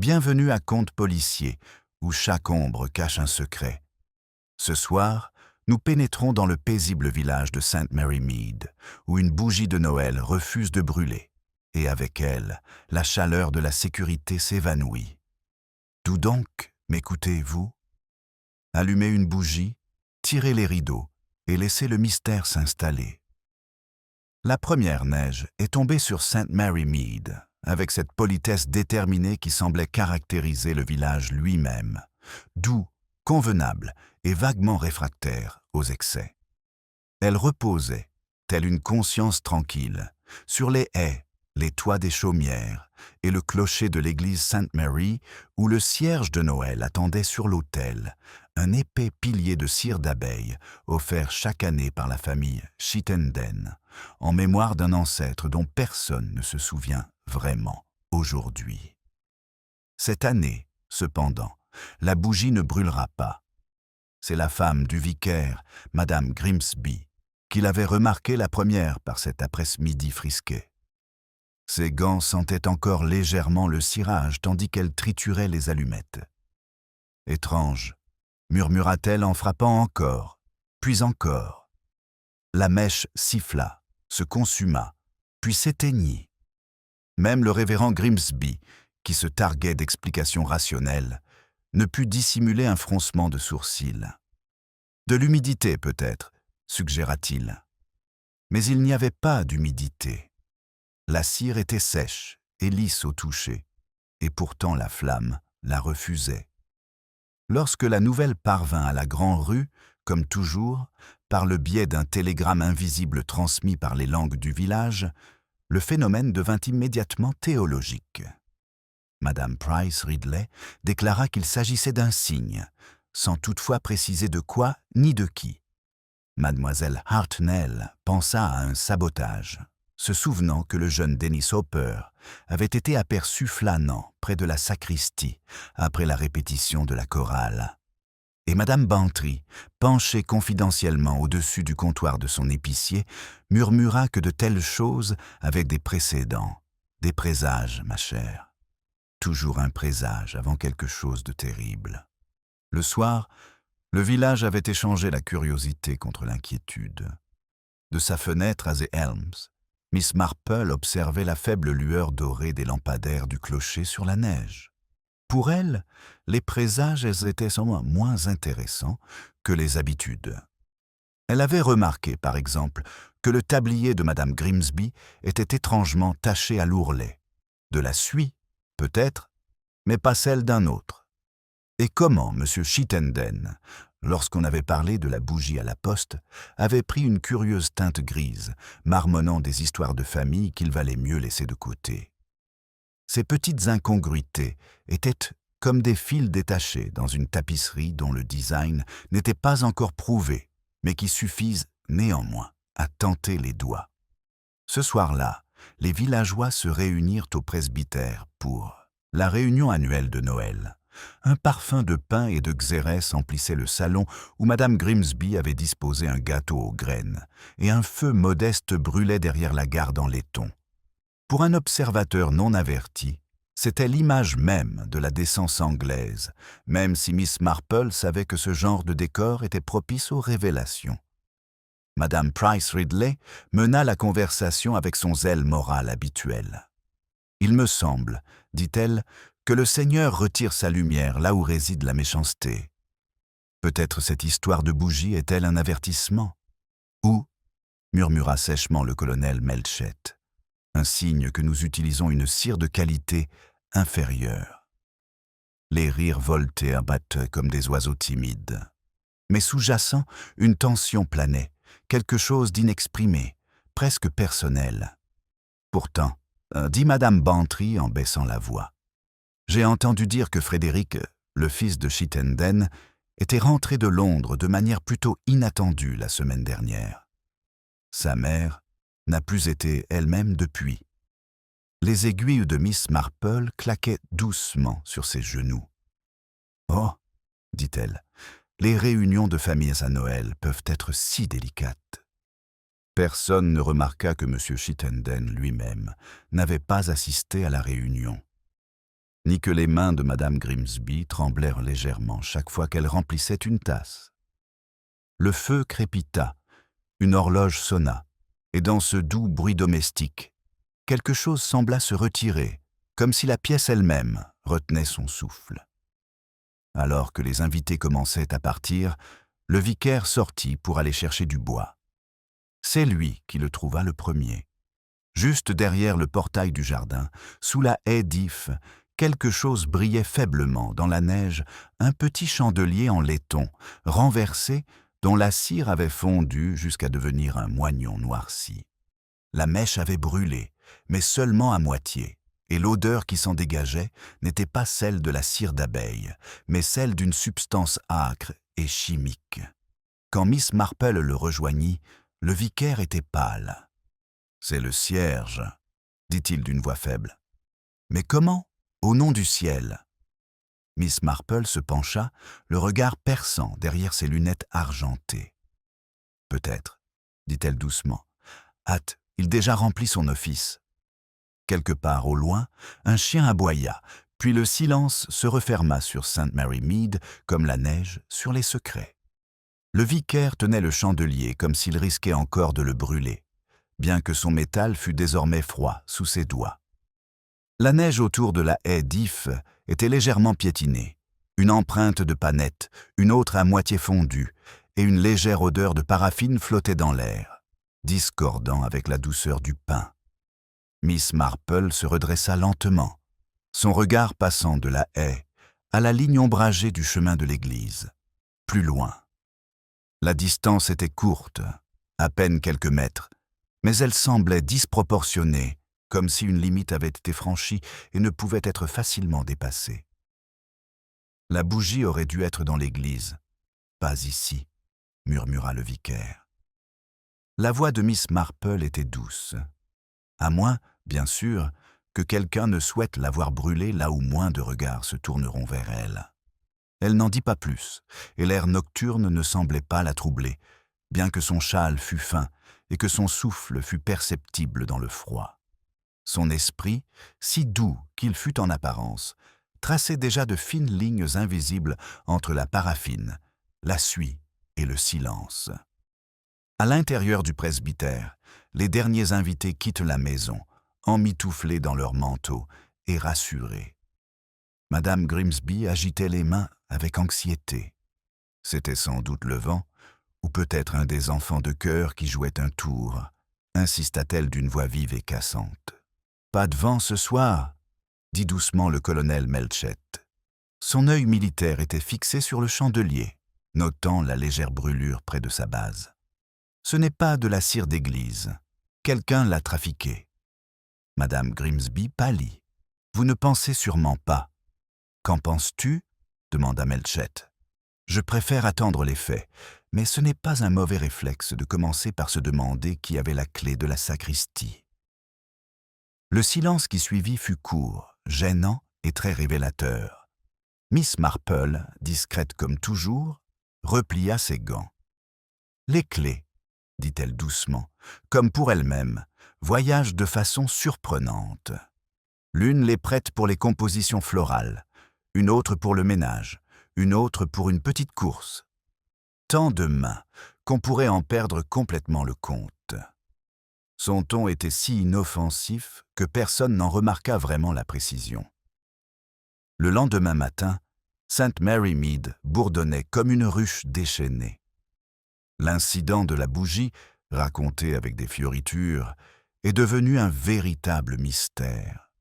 Bienvenue à Conte policier, où chaque ombre cache un secret. Ce soir, nous pénétrons dans le paisible village de St. Mary Mead, où une bougie de Noël refuse de brûler, et avec elle, la chaleur de la sécurité s'évanouit. D'où donc m'écoutez-vous? Allumez une bougie, tirez les rideaux et laissez le mystère s'installer. La première neige est tombée sur St. Mary Mead, avec cette politesse déterminée qui semblait caractériser le village lui-même, doux, convenable et vaguement réfractaire aux excès. Elle reposait, telle une conscience tranquille, sur les haies, les toits des chaumières et le clocher de l'église Sainte Mary où le cierge de Noël attendait sur l'autel, un épais pilier de cire d'abeille offert chaque année par la famille Chittenden, en mémoire d'un ancêtre dont personne ne se souvient vraiment aujourd'hui. Cette année, cependant, la bougie ne brûlera pas. C'est la femme du vicaire, Madame Grimsby, qui l'avait remarqué la première par cet après-midi frisqué. Ses gants sentaient encore légèrement le cirage tandis qu'elle triturait les allumettes. « Étrange », murmura-t-elle en frappant encore, puis encore. La mèche siffla, se consuma, puis s'éteignit. Même le révérend Grimsby, qui se targuait d'explications rationnelles, ne put dissimuler un froncement de sourcils. « De l'humidité, peut-être », suggéra-t-il. Mais il n'y avait pas d'humidité. La cire était sèche et lisse au toucher, et pourtant la flamme la refusait. Lorsque la nouvelle parvint à la Grand-Rue, comme toujours, par le biais d'un télégramme invisible transmis par les langues du village, le phénomène devint immédiatement théologique. Madame Price Ridley déclara qu'il s'agissait d'un signe, sans toutefois préciser de quoi ni de qui. Mademoiselle Hartnell pensa à un sabotage, se souvenant que le jeune Dennis Hopper avait été aperçu flânant près de la sacristie après la répétition de la chorale. Et Madame Bantry, penchée confidentiellement au-dessus du comptoir de son épicier, murmura que de telles choses avaient des précédents, des présages, ma chère. Toujours un présage avant quelque chose de terrible. Le soir, le village avait échangé la curiosité contre l'inquiétude. De sa fenêtre à The Elms, Miss Marple observait la faible lueur dorée des lampadaires du clocher sur la neige. Pour elle, les présages étaient sommet moins intéressants que les habitudes. Elle avait remarqué, par exemple, que le tablier de Madame Grimsby était étrangement taché à l'ourlet. De la suie, peut-être, mais pas celle d'un autre. Et comment M. Chittenden, lorsqu'on avait parlé de la bougie à la poste, avait pris une curieuse teinte grise, marmonnant des histoires de famille qu'il valait mieux laisser de côté. Ces petites incongruités étaient comme des fils détachés dans une tapisserie dont le design n'était pas encore prouvé, mais qui suffisent néanmoins à tenter les doigts. Ce soir-là, les villageois se réunirent au presbytère pour la réunion annuelle de Noël. Un parfum de pain et de xérès emplissait le salon où Madame Grimsby avait disposé un gâteau aux graines, et un feu modeste brûlait derrière la garde en laiton. Pour un observateur non averti, c'était l'image même de la décence anglaise, même si Miss Marple savait que ce genre de décor était propice aux révélations. Madame Price Ridley mena la conversation avec son zèle moral habituel. « Il me semble, dit-elle, que le Seigneur retire sa lumière là où réside la méchanceté. Peut-être cette histoire de bougie est-elle un avertissement? Ou, murmura sèchement le colonel Melchett, un signe que nous utilisons une cire de qualité inférieure. Les rires voltaient à battaient comme des oiseaux timides. Mais sous-jacent, une tension planait, quelque chose d'inexprimé, presque personnel. Pourtant, dit Madame Bantry en baissant la voix, j'ai entendu dire que Frédéric, le fils de Chittenden, était rentré de Londres de manière plutôt inattendue la semaine dernière. Sa mère n'a plus été elle-même depuis. Les aiguilles de Miss Marple claquaient doucement sur ses genoux. « Oh, dit-elle, les réunions de familles à Noël peuvent être si délicates. » Personne ne remarqua que M. Chittenden lui-même n'avait pas assisté à la réunion. ni que les mains de Madame Grimsby tremblèrent légèrement chaque fois qu'elle remplissait une tasse. Le feu crépita, une horloge sonna, et dans ce doux bruit domestique, quelque chose sembla se retirer, comme si la pièce elle-même retenait son souffle. Alors que les invités commençaient à partir, le vicaire sortit pour aller chercher du bois. C'est lui qui le trouva le premier. Juste derrière le portail du jardin, sous la haie d'ifs, quelque chose brillait faiblement dans la neige, un petit chandelier en laiton, renversé, dont la cire avait fondu jusqu'à devenir un moignon noirci. La mèche avait brûlé, mais seulement à moitié, et l'odeur qui s'en dégageait n'était pas celle de la cire d'abeille, mais celle d'une substance âcre et chimique. Quand Miss Marple le rejoignit, le vicaire était pâle. « C'est le cierge, » dit-il d'une voix faible. « Mais comment, au nom du ciel ?» Miss Marple se pencha, le regard perçant derrière ses lunettes argentées. « Peut-être, » dit-elle doucement. « Hâte, il déjà remplit son office. » Quelque part au loin, un chien aboya, puis le silence se referma sur St. Mary Mead comme la neige sur les secrets. Le vicaire tenait le chandelier comme s'il risquait encore de le brûler, bien que son métal fût désormais froid sous ses doigts. La neige autour de la haie d'ifs était légèrement piétinée, une empreinte de panette, une autre à moitié fondue, et une légère odeur de paraffine flottait dans l'air, discordant avec la douceur du pain. Miss Marple se redressa lentement, son regard passant de la haie à la ligne ombragée du chemin de l'église, plus loin. La distance était courte, à peine quelques mètres, mais elle semblait disproportionnée, comme si une limite avait été franchie et ne pouvait être facilement dépassée. La bougie aurait dû être dans l'église, pas ici, murmura le vicaire. La voix de Miss Marple était douce, à moins, bien sûr, que quelqu'un ne souhaite la voir brûler là où moins de regards se tourneront vers elle. Elle n'en dit pas plus, et l'air nocturne ne semblait pas la troubler, bien que son châle fût fin et que son souffle fût perceptible dans le froid. Son esprit, si doux qu'il fût en apparence, traçait déjà de fines lignes invisibles entre la paraffine, la suie et le silence. À l'intérieur du presbytère, les derniers invités quittent la maison, emmitouflés dans leurs manteaux et rassurés. Madame Grimsby agitait les mains avec anxiété. C'était sans doute le vent, ou peut-être un des enfants de chœur qui jouait un tour, insista-t-elle d'une voix vive et cassante. « Pas de vent ce soir » dit doucement le colonel Melchett. Son œil militaire était fixé sur le chandelier, notant la légère brûlure près de sa base. « Ce n'est pas de la cire d'église. Quelqu'un l'a trafiquée. » Madame Grimsby pâlit. « Vous ne pensez sûrement pas. »« Qu'en penses-tu » demanda Melchett. « Je préfère attendre les faits, mais ce n'est pas un mauvais réflexe de commencer par se demander qui avait la clé de la sacristie. » Le silence qui suivit fut court, gênant et très révélateur. Miss Marple, discrète comme toujours, replia ses gants. « Les clés, » dit-elle doucement, comme pour elle-même, voyagent de façon surprenante. L'une les prête pour les compositions florales, une autre pour le ménage, une autre pour une petite course. Tant de mains qu'on pourrait en perdre complètement le compte. Son ton était si inoffensif que personne n'en remarqua vraiment la précision. Le lendemain matin, St. Mary Mead bourdonnait comme une ruche déchaînée. L'incident de la bougie, raconté avec des fioritures, est devenu un véritable mystère.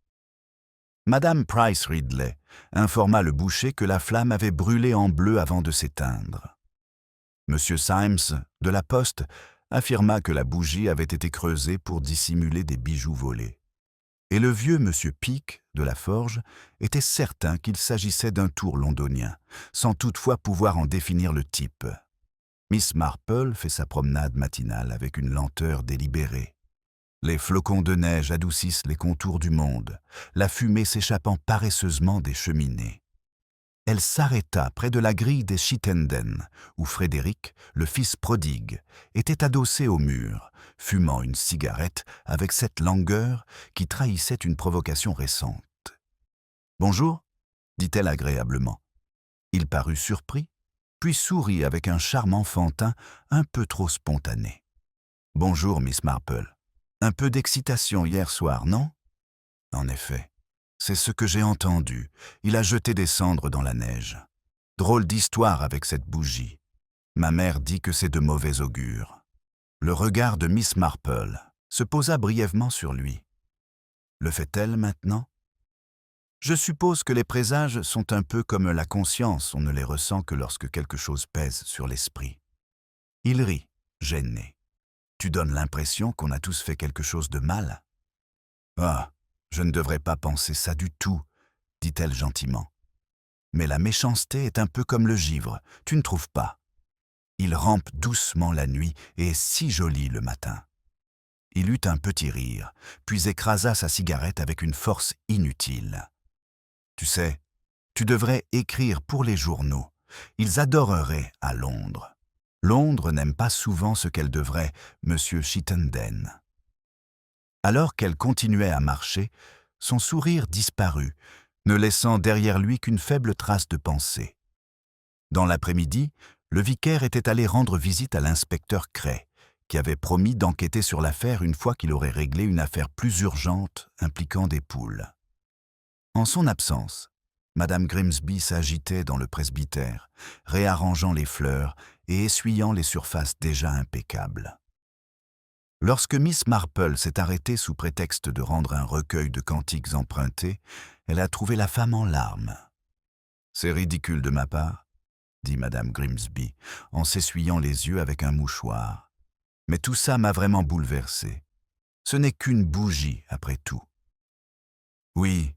Madame Price Ridley informa le boucher que la flamme avait brûlé en bleu avant de s'éteindre. Monsieur Symes, de la Poste, affirma que la bougie avait été creusée pour dissimuler des bijoux volés. Et le vieux monsieur Peake, de la Forge, était certain qu'il s'agissait d'un tour londonien, sans toutefois pouvoir en définir le type. Miss Marple fait sa promenade matinale avec une lenteur délibérée. Les flocons de neige adoucissent les contours du monde, la fumée s'échappant paresseusement des cheminées. Elle s'arrêta près de la grille des Chittenden, où Frédéric, le fils prodigue, était adossé au mur, fumant une cigarette avec cette langueur qui trahissait une provocation récente. Bonjour, dit-elle agréablement. Il parut surpris, puis sourit avec un charme enfantin un peu trop spontané. Bonjour, Miss Marple. Un peu d'excitation hier soir, non? En effet, c'est ce que j'ai entendu. Il a jeté des cendres dans la neige. Drôle d'histoire avec cette bougie. Ma mère dit que c'est de mauvais augure. Le regard de Miss Marple se posa brièvement sur lui. Le fait-elle maintenant? Je suppose que les présages sont un peu comme la conscience, on ne les ressent que lorsque quelque chose pèse sur l'esprit. Il rit, gêné. Tu donnes l'impression qu'on a tous fait quelque chose de mal? Ah, je ne devrais pas penser ça du tout, dit-elle gentiment. Mais la méchanceté est un peu comme le givre, tu ne trouves pas? Il rampe doucement la nuit et est si joli le matin. Il eut un petit rire, puis écrasa sa cigarette avec une force inutile. Tu sais, tu devrais écrire pour les journaux. Ils adoreraient à Londres. Londres n'aime pas souvent ce qu'elle devrait, monsieur Chittenden. Alors qu'elle continuait à marcher, son sourire disparut, ne laissant derrière lui qu'une faible trace de pensée. Dans l'après-midi, le vicaire était allé rendre visite à l'inspecteur Cray, qui avait promis d'enquêter sur l'affaire une fois qu'il aurait réglé une affaire plus urgente impliquant des poules. En son absence, Madame Grimsby s'agitait dans le presbytère, réarrangeant les fleurs et essuyant les surfaces déjà impeccables. Lorsque Miss Marple s'est arrêtée sous prétexte de rendre un recueil de cantiques empruntés, elle a trouvé la femme en larmes. « C'est ridicule de ma part, » dit Madame Grimsby, en s'essuyant les yeux avec un mouchoir. « Mais tout ça m'a vraiment bouleversée. Ce n'est qu'une bougie, après tout. » « Oui, »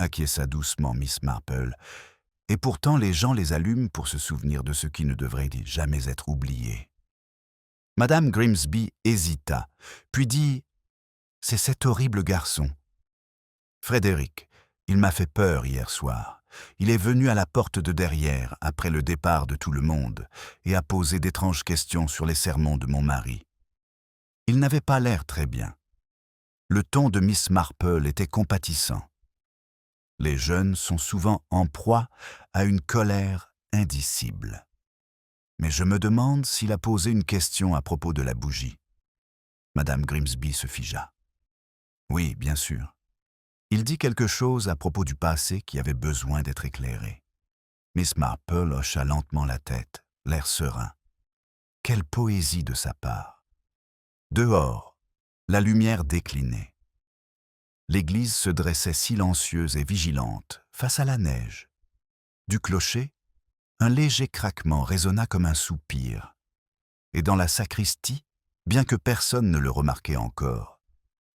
acquiesça doucement Miss Marple, « et pourtant les gens les allument pour se souvenir de ce qui ne devrait jamais être oublié. » Madame Grimsby hésita, puis dit « C'est cet horrible garçon. Frédéric, il m'a fait peur hier soir. Il est venu à la porte de derrière, après le départ de tout le monde, et a posé d'étranges questions sur les sermons de mon mari. Il n'avait pas l'air très bien. Le ton de Miss Marple était compatissant. Les jeunes sont souvent en proie à une colère indicible. Mais je me demande s'il a posé une question à propos de la bougie. » Madame Grimsby se figea. « Oui, bien sûr. Il dit quelque chose à propos du passé qui avait besoin d'être éclairé. » Miss Marple hocha lentement la tête, l'air serein. Quelle poésie de sa part! Dehors, la lumière déclinait. L'église se dressait silencieuse et vigilante face à la neige. Du clocher, un léger craquement résonna comme un soupir. Et dans la sacristie, bien que personne ne le remarquait encore,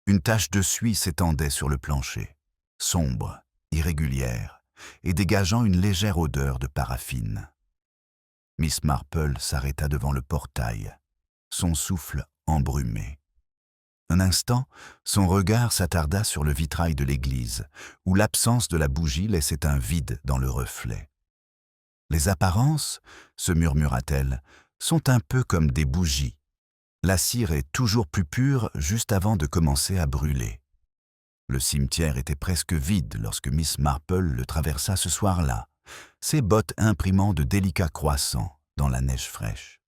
une tache de suie s'étendait sur le plancher, sombre, irrégulière, et dégageant une légère odeur de paraffine. Miss Marple s'arrêta devant le portail, son souffle embrumé. Un instant, son regard s'attarda sur le vitrail de l'église, où l'absence de la bougie laissait un vide dans le reflet. « Les apparences, se murmura-t-elle, sont un peu comme des bougies. La cire est toujours plus pure juste avant de commencer à brûler. » Le cimetière était presque vide lorsque Miss Marple le traversa ce soir-là, ses bottes imprimant de délicats croissants dans la neige fraîche.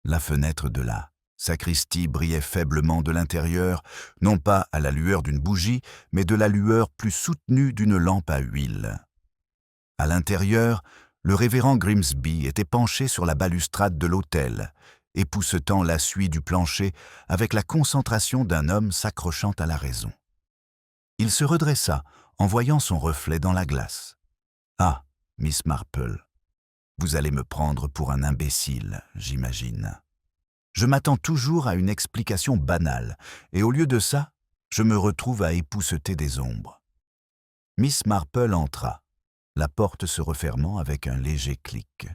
La fenêtre de la sacristie brillait faiblement de l'intérieur, non pas à la lueur d'une bougie, mais de la lueur plus soutenue d'une lampe à huile. À l'intérieur, le révérend Grimsby était penché sur la balustrade de l'autel, époussetant la suie du plancher avec la concentration d'un homme s'accrochant à la raison. Il se redressa en voyant son reflet dans la glace. « Ah, Miss Marple, vous allez me prendre pour un imbécile, j'imagine. Je m'attends toujours à une explication banale, et au lieu de ça, je me retrouve à épousseter des ombres. » Miss Marple entra, la porte se refermant avec un léger clic.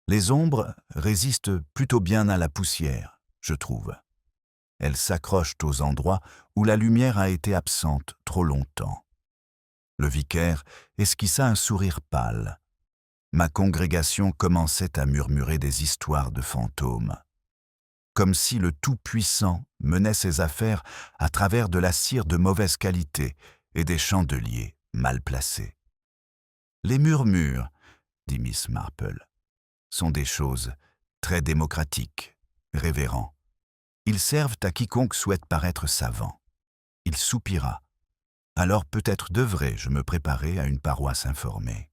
Les ombres résistent plutôt bien à la poussière, je trouve. Elles s'accrochent aux endroits où la lumière a été absente trop longtemps. Le vicaire esquissa un sourire pâle. Ma congrégation commençait à murmurer des histoires de fantômes. Comme si le Tout-Puissant menait ses affaires à travers de la cire de mauvaise qualité et des chandeliers mal placé. Les murmures, dit Miss Marple, sont des choses très démocratiques, révérends. Ils servent à quiconque souhaite paraître savant. Il soupira. Alors peut-être devrais-je me préparer à une paroisse informée.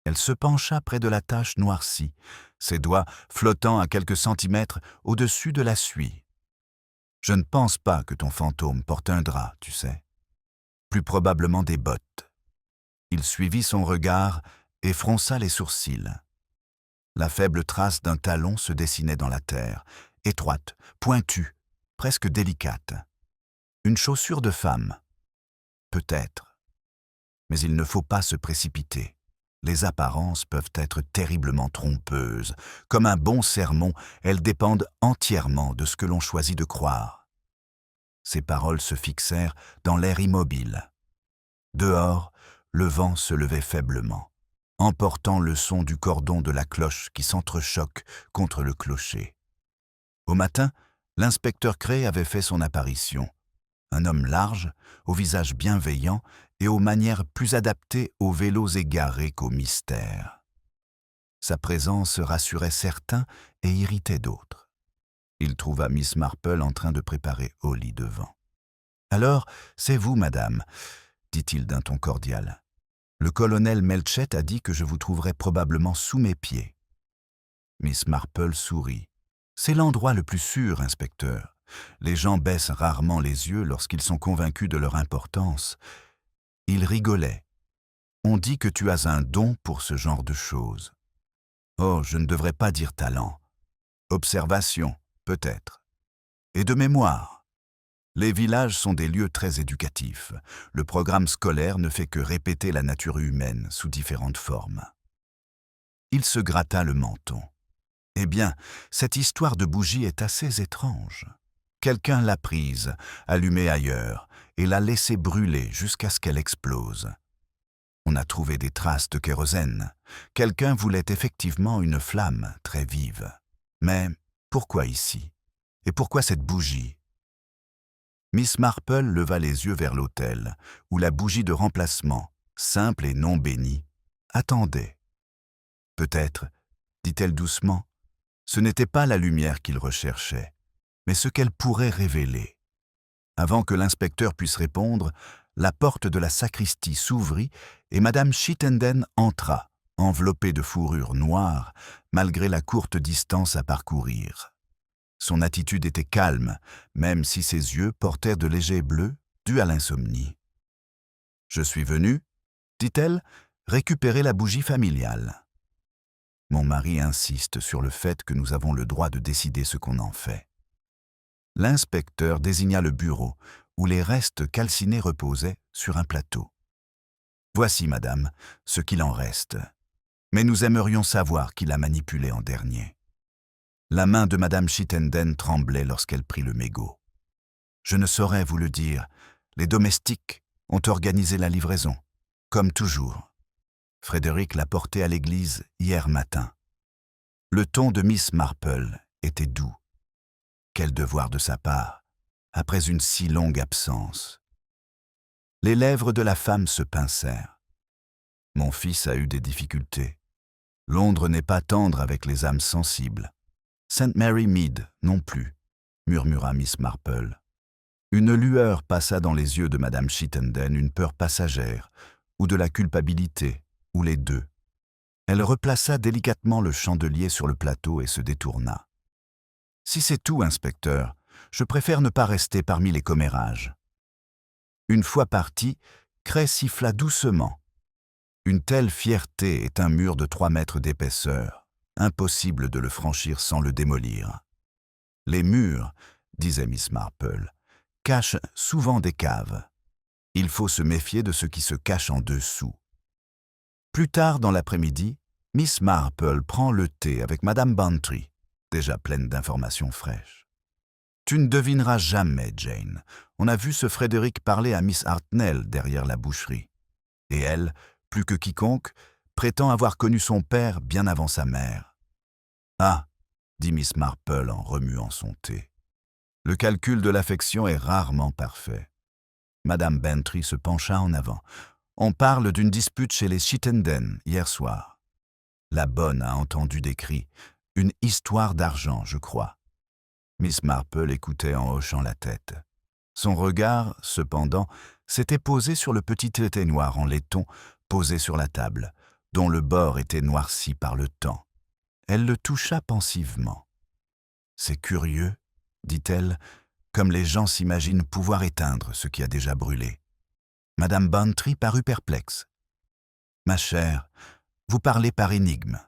Elle se pencha près de la tache noircie, ses doigts flottant à quelques centimètres au-dessus de la suie. « Je ne pense pas que ton fantôme porte un drap, tu sais. Plus probablement des bottes. » Il suivit son regard et fronça les sourcils. La faible trace d'un talon se dessinait dans la terre, étroite, pointue, presque délicate. Une chaussure de femme. Peut-être. Mais il ne faut pas se précipiter. Les apparences peuvent être terriblement trompeuses. Comme un bon sermon, elles dépendent entièrement de ce que l'on choisit de croire. Ses paroles se fixèrent dans l'air immobile. Dehors, le vent se levait faiblement, emportant le son du cordon de la cloche qui s'entrechoque contre le clocher. Au matin, l'inspecteur Cray avait fait son apparition. Un homme large, au visage bienveillant et aux manières plus adaptées aux vélos égarés qu'aux mystères. Sa présence rassurait certains et irritait d'autres. Il trouva Miss Marple en train de préparer au lit devant. « Alors, c'est vous, madame », dit-il d'un ton cordial. « Le colonel Melchett a dit que je vous trouverais probablement sous mes pieds. » Miss Marple sourit. « C'est l'endroit le plus sûr, inspecteur. Les gens baissent rarement les yeux lorsqu'ils sont convaincus de leur importance. » Il rigolait. « On dit que tu as un don pour ce genre de choses. » « Oh, je ne devrais pas dire talent. Observation, peut-être. Et de mémoire. Les villages sont des lieux très éducatifs. Le programme scolaire ne fait que répéter la nature humaine sous différentes formes. » Il se gratta le menton. « Eh bien, cette histoire de bougie est assez étrange. Quelqu'un l'a prise, allumée ailleurs, et l'a laissée brûler jusqu'à ce qu'elle explose. On a trouvé des traces de kérosène. Quelqu'un voulait effectivement une flamme très vive. Mais pourquoi ici? Et pourquoi cette bougie? » Miss Marple leva les yeux vers l'autel, où la bougie de remplacement, simple et non bénie, attendait. « Peut-être, dit-elle doucement, ce n'était pas la lumière qu'il recherchait, mais ce qu'elle pourrait révéler. » Avant que l'inspecteur puisse répondre, la porte de la sacristie s'ouvrit et Madame Chittenden entra, enveloppée de fourrure noire, malgré la courte distance à parcourir. Son attitude était calme, même si ses yeux portèrent de légers bleus, dus à l'insomnie. « Je suis venue, dit-elle, récupérer la bougie familiale. Mon mari insiste sur le fait que nous avons le droit de décider ce qu'on en fait. » L'inspecteur désigna le bureau, où les restes calcinés reposaient sur un plateau. « Voici, madame, ce qu'il en reste. Mais nous aimerions savoir qui l'a manipulé en dernier. » La main de madame Chittenden tremblait lorsqu'elle prit le mégot. « Je ne saurais vous le dire. Les domestiques ont organisé la livraison, comme toujours. Frédéric l'a porté à l'église hier matin. » Le ton de Miss Marple était doux. Quel devoir de sa part, après une si longue absence. Les lèvres de la femme se pincèrent. « Mon fils a eu des difficultés. Londres n'est pas tendre avec les âmes sensibles. St. Mary Mead non plus, » murmura Miss Marple. Une lueur passa dans les yeux de madame Chittenden, une peur passagère, ou de la culpabilité, ou les deux. Elle replaça délicatement le chandelier sur le plateau et se détourna. « Si c'est tout, inspecteur, je préfère ne pas rester parmi les commérages. » Une fois parti, Cray siffla doucement. Une telle fierté est un mur de 3 mètres d'épaisseur. Impossible de le franchir sans le démolir. Les murs, disait Miss Marple, cachent souvent des caves. Il faut se méfier de ce qui se cache en dessous. Plus tard dans l'après-midi, Miss Marple prend le thé avec Madame Bantry, déjà pleine d'informations fraîches. « Tu ne devineras jamais, Jane. On a vu ce Frédéric parler à Miss Hartnell derrière la boucherie. Et elle, plus que quiconque, prétend avoir connu son père bien avant sa mère. »« Ah !» dit Miss Marple en remuant son thé. « Le calcul de l'affection est rarement parfait. » Madame Bantry se pencha en avant. On parle d'une dispute chez les Chittenden hier soir. La bonne a entendu des cris. Une histoire d'argent, je crois. Miss Marple écoutait en hochant la tête. Son regard, cependant, s'était posé sur le petit éteignoir en laiton posé sur la table, dont le bord était noirci par le temps. Elle le toucha pensivement. « C'est curieux, dit-elle, comme les gens s'imaginent pouvoir éteindre ce qui a déjà brûlé. » Madame Bantry parut perplexe. « Ma chère, vous parlez par énigme.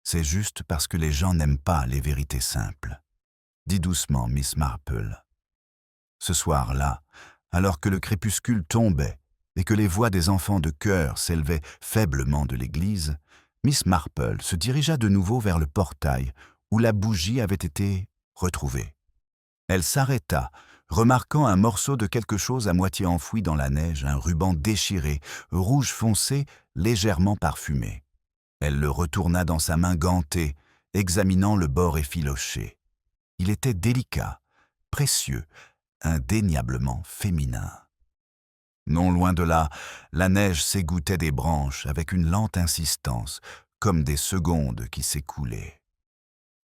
C'est juste parce que les gens n'aiment pas les vérités simples, » dit doucement Miss Marple. Ce soir-là, alors que le crépuscule tombait et que les voix des enfants de chœur s'élevaient faiblement de l'église, Miss Marple se dirigea de nouveau vers le portail où la bougie avait été retrouvée. Elle s'arrêta, remarquant un morceau de quelque chose à moitié enfoui dans la neige, un ruban déchiré, rouge foncé, légèrement parfumé. Elle le retourna dans sa main gantée, examinant le bord effiloché. Il était délicat, précieux, indéniablement féminin. Non loin de là, la neige s'égouttait des branches avec une lente insistance, comme des secondes qui s'écoulaient.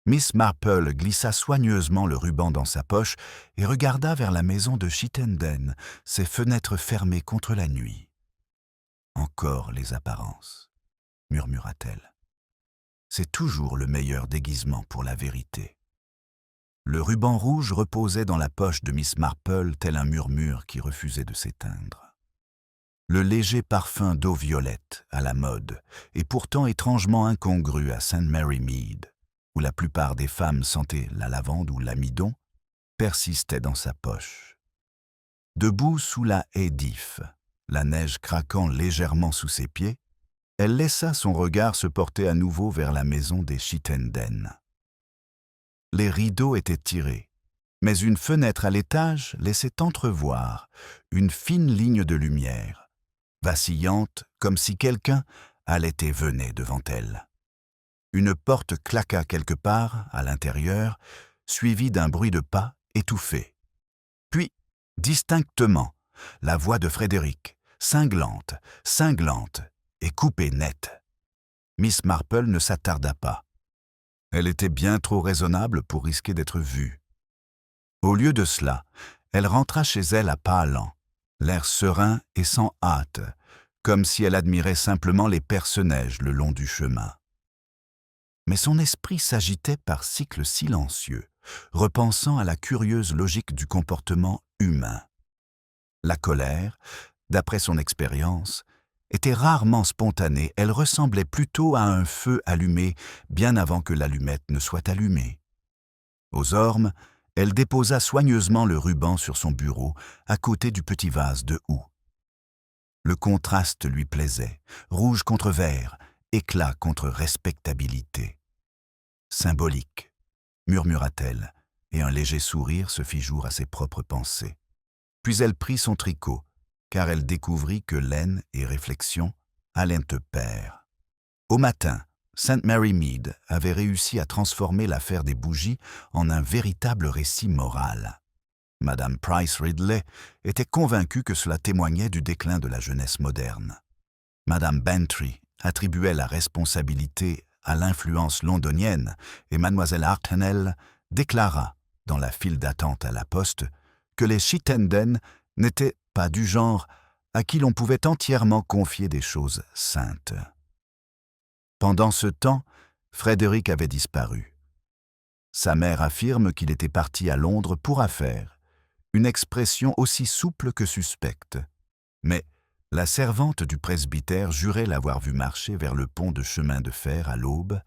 Miss Marple glissa soigneusement le ruban dans sa poche et regarda vers la maison de Chittenden, ses fenêtres fermées contre la nuit. « Encore les apparences, » murmura-t-elle. « C'est toujours le meilleur déguisement pour la vérité. » Le ruban rouge reposait dans la poche de Miss Marple tel un murmure qui refusait de s'éteindre. Le léger parfum d'eau violette, à la mode, et pourtant étrangement incongru à St. Mary Mead, où la plupart des femmes sentaient la lavande ou l'amidon, persistait dans sa poche. Debout sous la haie d'if, la neige craquant légèrement sous ses pieds, elle laissa son regard se porter à nouveau vers la maison des Chittenden. Les rideaux étaient tirés, mais une fenêtre à l'étage laissait entrevoir une fine ligne de lumière, vacillante comme si quelqu'un allait et venait devant elle. Une porte claqua quelque part, à l'intérieur, suivie d'un bruit de pas étouffé. Puis, distinctement, la voix de Frédéric, cinglante, cinglante et coupée net. Miss Marple ne s'attarda pas. Elle était bien trop raisonnable pour risquer d'être vue. Au lieu de cela, elle rentra chez elle à pas lents, l'air serein et sans hâte, comme si elle admirait simplement les perce-neige le long du chemin. Mais son esprit s'agitait par cycles silencieux, repensant à la curieuse logique du comportement humain. La colère, d'après son expérience, était rarement spontanée, elle ressemblait plutôt à un feu allumé bien avant que l'allumette ne soit allumée. Aux ormes, elle déposa soigneusement le ruban sur son bureau, à côté du petit vase de houx. Le contraste lui plaisait, rouge contre vert, éclat contre respectabilité. Symbolique, murmura-t-elle, et un léger sourire se fit jour à ses propres pensées. Puis elle prit son tricot, car elle découvrit que laine et réflexion allaient de pair. Au matin, St. Mary Mead avait réussi à transformer l'affaire des bougies en un véritable récit moral. Madame Price Ridley était convaincue que cela témoignait du déclin de la jeunesse moderne. Madame Bantry attribuait la responsabilité à l'influence londonienne et mademoiselle Hartnell déclara, dans la file d'attente à la poste, que les Chittenden n'étaient pas du genre à qui l'on pouvait entièrement confier des choses saintes. Pendant ce temps, Frédéric avait disparu. Sa mère affirme qu'il était parti à Londres pour affaires, une expression aussi souple que suspecte. Mais la servante du presbytère jurait l'avoir vu marcher vers le pont de chemin de fer à l'aube,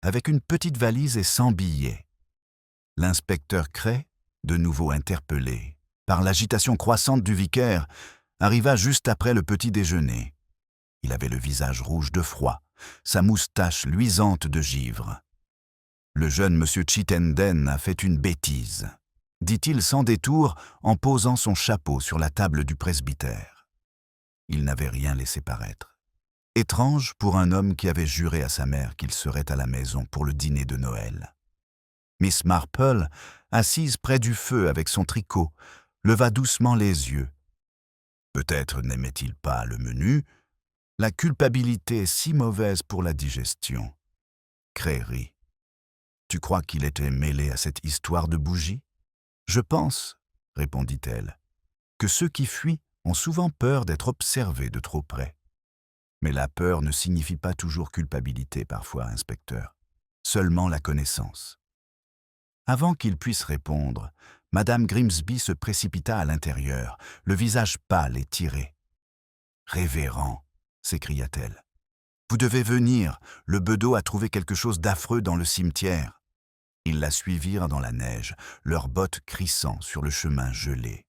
avec une petite valise et 100 billets. L'inspecteur Cray, de nouveau interpellé par l'agitation croissante du vicaire, arriva juste après le petit déjeuner. Il avait le visage rouge de froid, sa moustache luisante de givre. « Le jeune monsieur Chittenden a fait une bêtise », dit-il sans détour en posant son chapeau sur la table du presbytère. Il n'avait rien laissé paraître. Étrange pour un homme qui avait juré à sa mère qu'il serait à la maison pour le dîner de Noël. Miss Marple, assise près du feu avec son tricot, leva doucement les yeux. Peut-être n'aimait-il pas le menu. La culpabilité est si mauvaise pour la digestion. Cray rit. Tu crois qu'il était mêlé à cette histoire de bougie? Je pense, répondit-elle, que ceux qui fuient ont souvent peur d'être observés de trop près. Mais la peur ne signifie pas toujours culpabilité parfois, inspecteur. Seulement la connaissance. Avant qu'il puisse répondre, Madame Grimsby se précipita à l'intérieur, le visage pâle et tiré. « Révérend !» s'écria-t-elle. « Vous devez venir, le bedeau a trouvé quelque chose d'affreux dans le cimetière. » Ils la suivirent dans la neige, leurs bottes crissant sur le chemin gelé.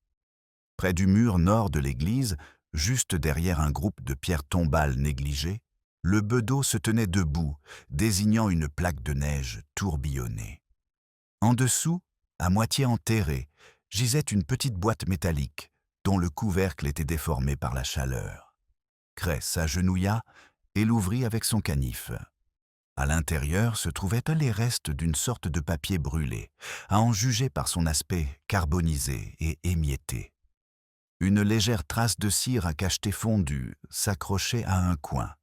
Près du mur nord de l'église, juste derrière un groupe de pierres tombales négligées, le bedeau se tenait debout, désignant une plaque de neige tourbillonnée. En dessous, à moitié enterrée, gisait une petite boîte métallique, dont le couvercle était déformé par la chaleur. Cray s'agenouilla et l'ouvrit avec son canif. À l'intérieur se trouvaient les restes d'une sorte de papier brûlé, à en juger par son aspect carbonisé et émietté. Une légère trace de cire à cacheter fondue s'accrochait à un coin,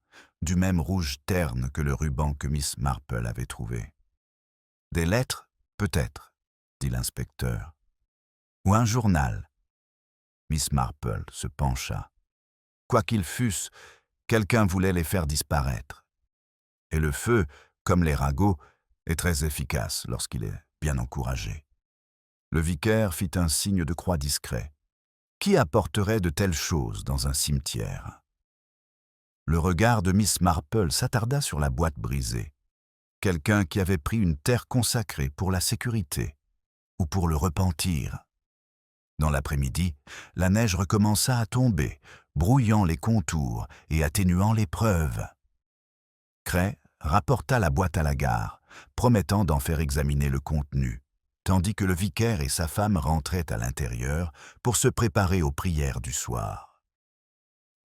du même rouge terne que le ruban que Miss Marple avait trouvé. « Des lettres, peut-être, » dit l'inspecteur. « Ou un journal. » Miss Marple se pencha. Quoi qu'ils fussent, quelqu'un voulait les faire disparaître. Et le feu, comme les ragots, est très efficace lorsqu'il est bien encouragé. Le vicaire fit un signe de croix discret. Qui apporterait de telles choses dans un cimetière? Le regard de Miss Marple s'attarda sur la boîte brisée. Quelqu'un qui avait pris une terre consacrée pour la sécurité, ou pour le repentir. Dans l'après-midi, la neige recommença à tomber, brouillant les contours et atténuant les preuves. Cray rapporta la boîte à la gare, promettant d'en faire examiner le contenu, tandis que le vicaire et sa femme rentraient à l'intérieur pour se préparer aux prières du soir.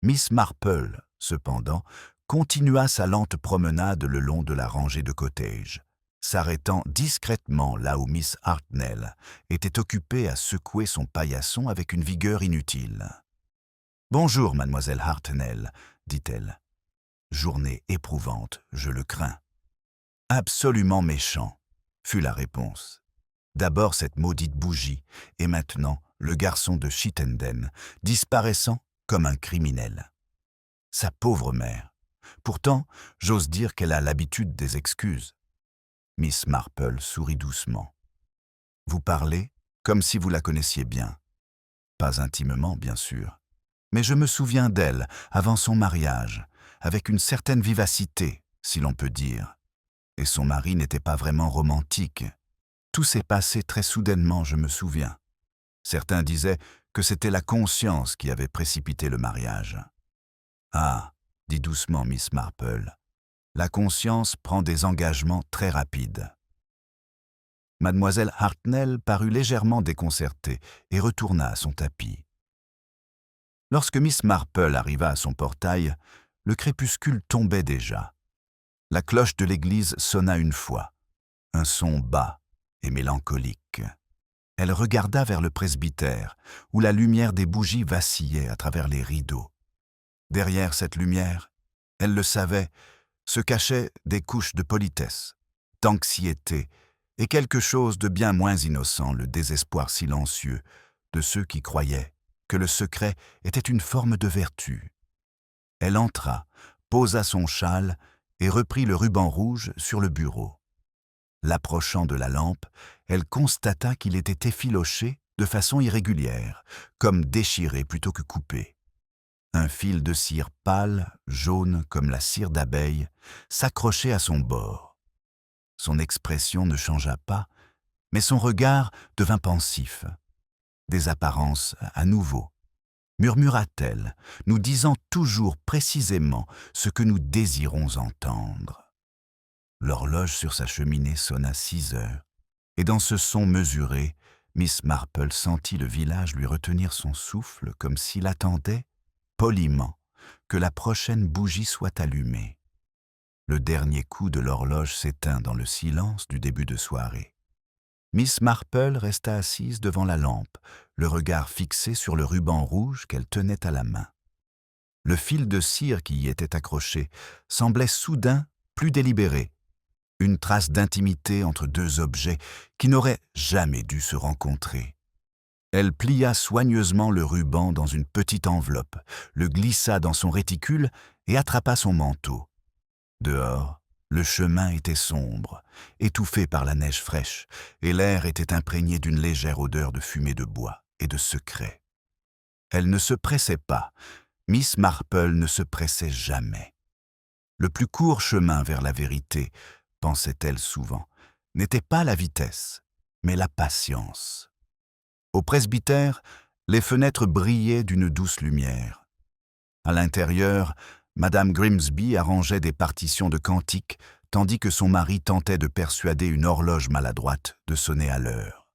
Miss Marple, cependant, continua sa lente promenade le long de la rangée de cottages, s'arrêtant discrètement là où Miss Hartnell était occupée à secouer son paillasson avec une vigueur inutile. « Bonjour, mademoiselle Hartnell, » dit-elle. « Journée éprouvante, je le crains. »« Absolument méchant, » fut la réponse. D'abord cette maudite bougie, et maintenant le garçon de Chittenden, disparaissant comme un criminel. Sa pauvre mère. Pourtant, j'ose dire qu'elle a l'habitude des excuses. Miss Marple sourit doucement. Vous parlez comme si vous la connaissiez bien. Pas intimement, bien sûr. Mais je me souviens d'elle, avant son mariage, avec une certaine vivacité, si l'on peut dire. Et son mari n'était pas vraiment romantique. Tout s'est passé très soudainement, je me souviens. Certains disaient que c'était la conscience qui avait précipité le mariage. Ah, dit doucement Miss Marple, la conscience prend des engagements très rapides. Mademoiselle Hartnell parut légèrement déconcertée et retourna à son tapis. Lorsque Miss Marple arriva à son portail, le crépuscule tombait déjà. La cloche de l'église sonna une fois, un son bas et mélancolique. Elle regarda vers le presbytère, où la lumière des bougies vacillait à travers les rideaux. Derrière cette lumière, elle le savait, se cachaient des couches de politesse, d'anxiété et quelque chose de bien moins innocent, le désespoir silencieux de ceux qui croyaient que le secret était une forme de vertu. Elle entra, posa son châle et reprit le ruban rouge sur le bureau. L'approchant de la lampe, elle constata qu'il était effiloché de façon irrégulière, comme déchiré plutôt que coupé. Un fil de cire pâle, jaune comme la cire d'abeille, s'accrochait à son bord. Son expression ne changea pas, mais son regard devint pensif. Des apparences à nouveau, murmura-t-elle, nous disant toujours précisément ce que nous désirons entendre. L'horloge sur sa cheminée sonna 6 heures, et dans ce son mesuré, Miss Marple sentit le village lui retenir son souffle comme s'il attendait, poliment, que la prochaine bougie soit allumée. Le dernier coup de l'horloge s'éteint dans le silence du début de soirée. Miss Marple resta assise devant la lampe, le regard fixé sur le ruban rouge qu'elle tenait à la main. Le fil de cire qui y était accroché semblait soudain plus délibéré, une trace d'intimité entre deux objets qui n'auraient jamais dû se rencontrer. Elle plia soigneusement le ruban dans une petite enveloppe, le glissa dans son réticule et attrapa son manteau. Dehors, le chemin était sombre, étouffé par la neige fraîche, et l'air était imprégné d'une légère odeur de fumée de bois et de secret. Elle ne se pressait pas. Miss Marple ne se pressait jamais. Le plus court chemin vers la vérité, pensait-elle souvent, n'était pas la vitesse, mais la patience. Au presbytère, les fenêtres brillaient d'une douce lumière. À l'intérieur, Madame Grimsby arrangeait des partitions de cantiques, tandis que son mari tentait de persuader une horloge maladroite de sonner à l'heure.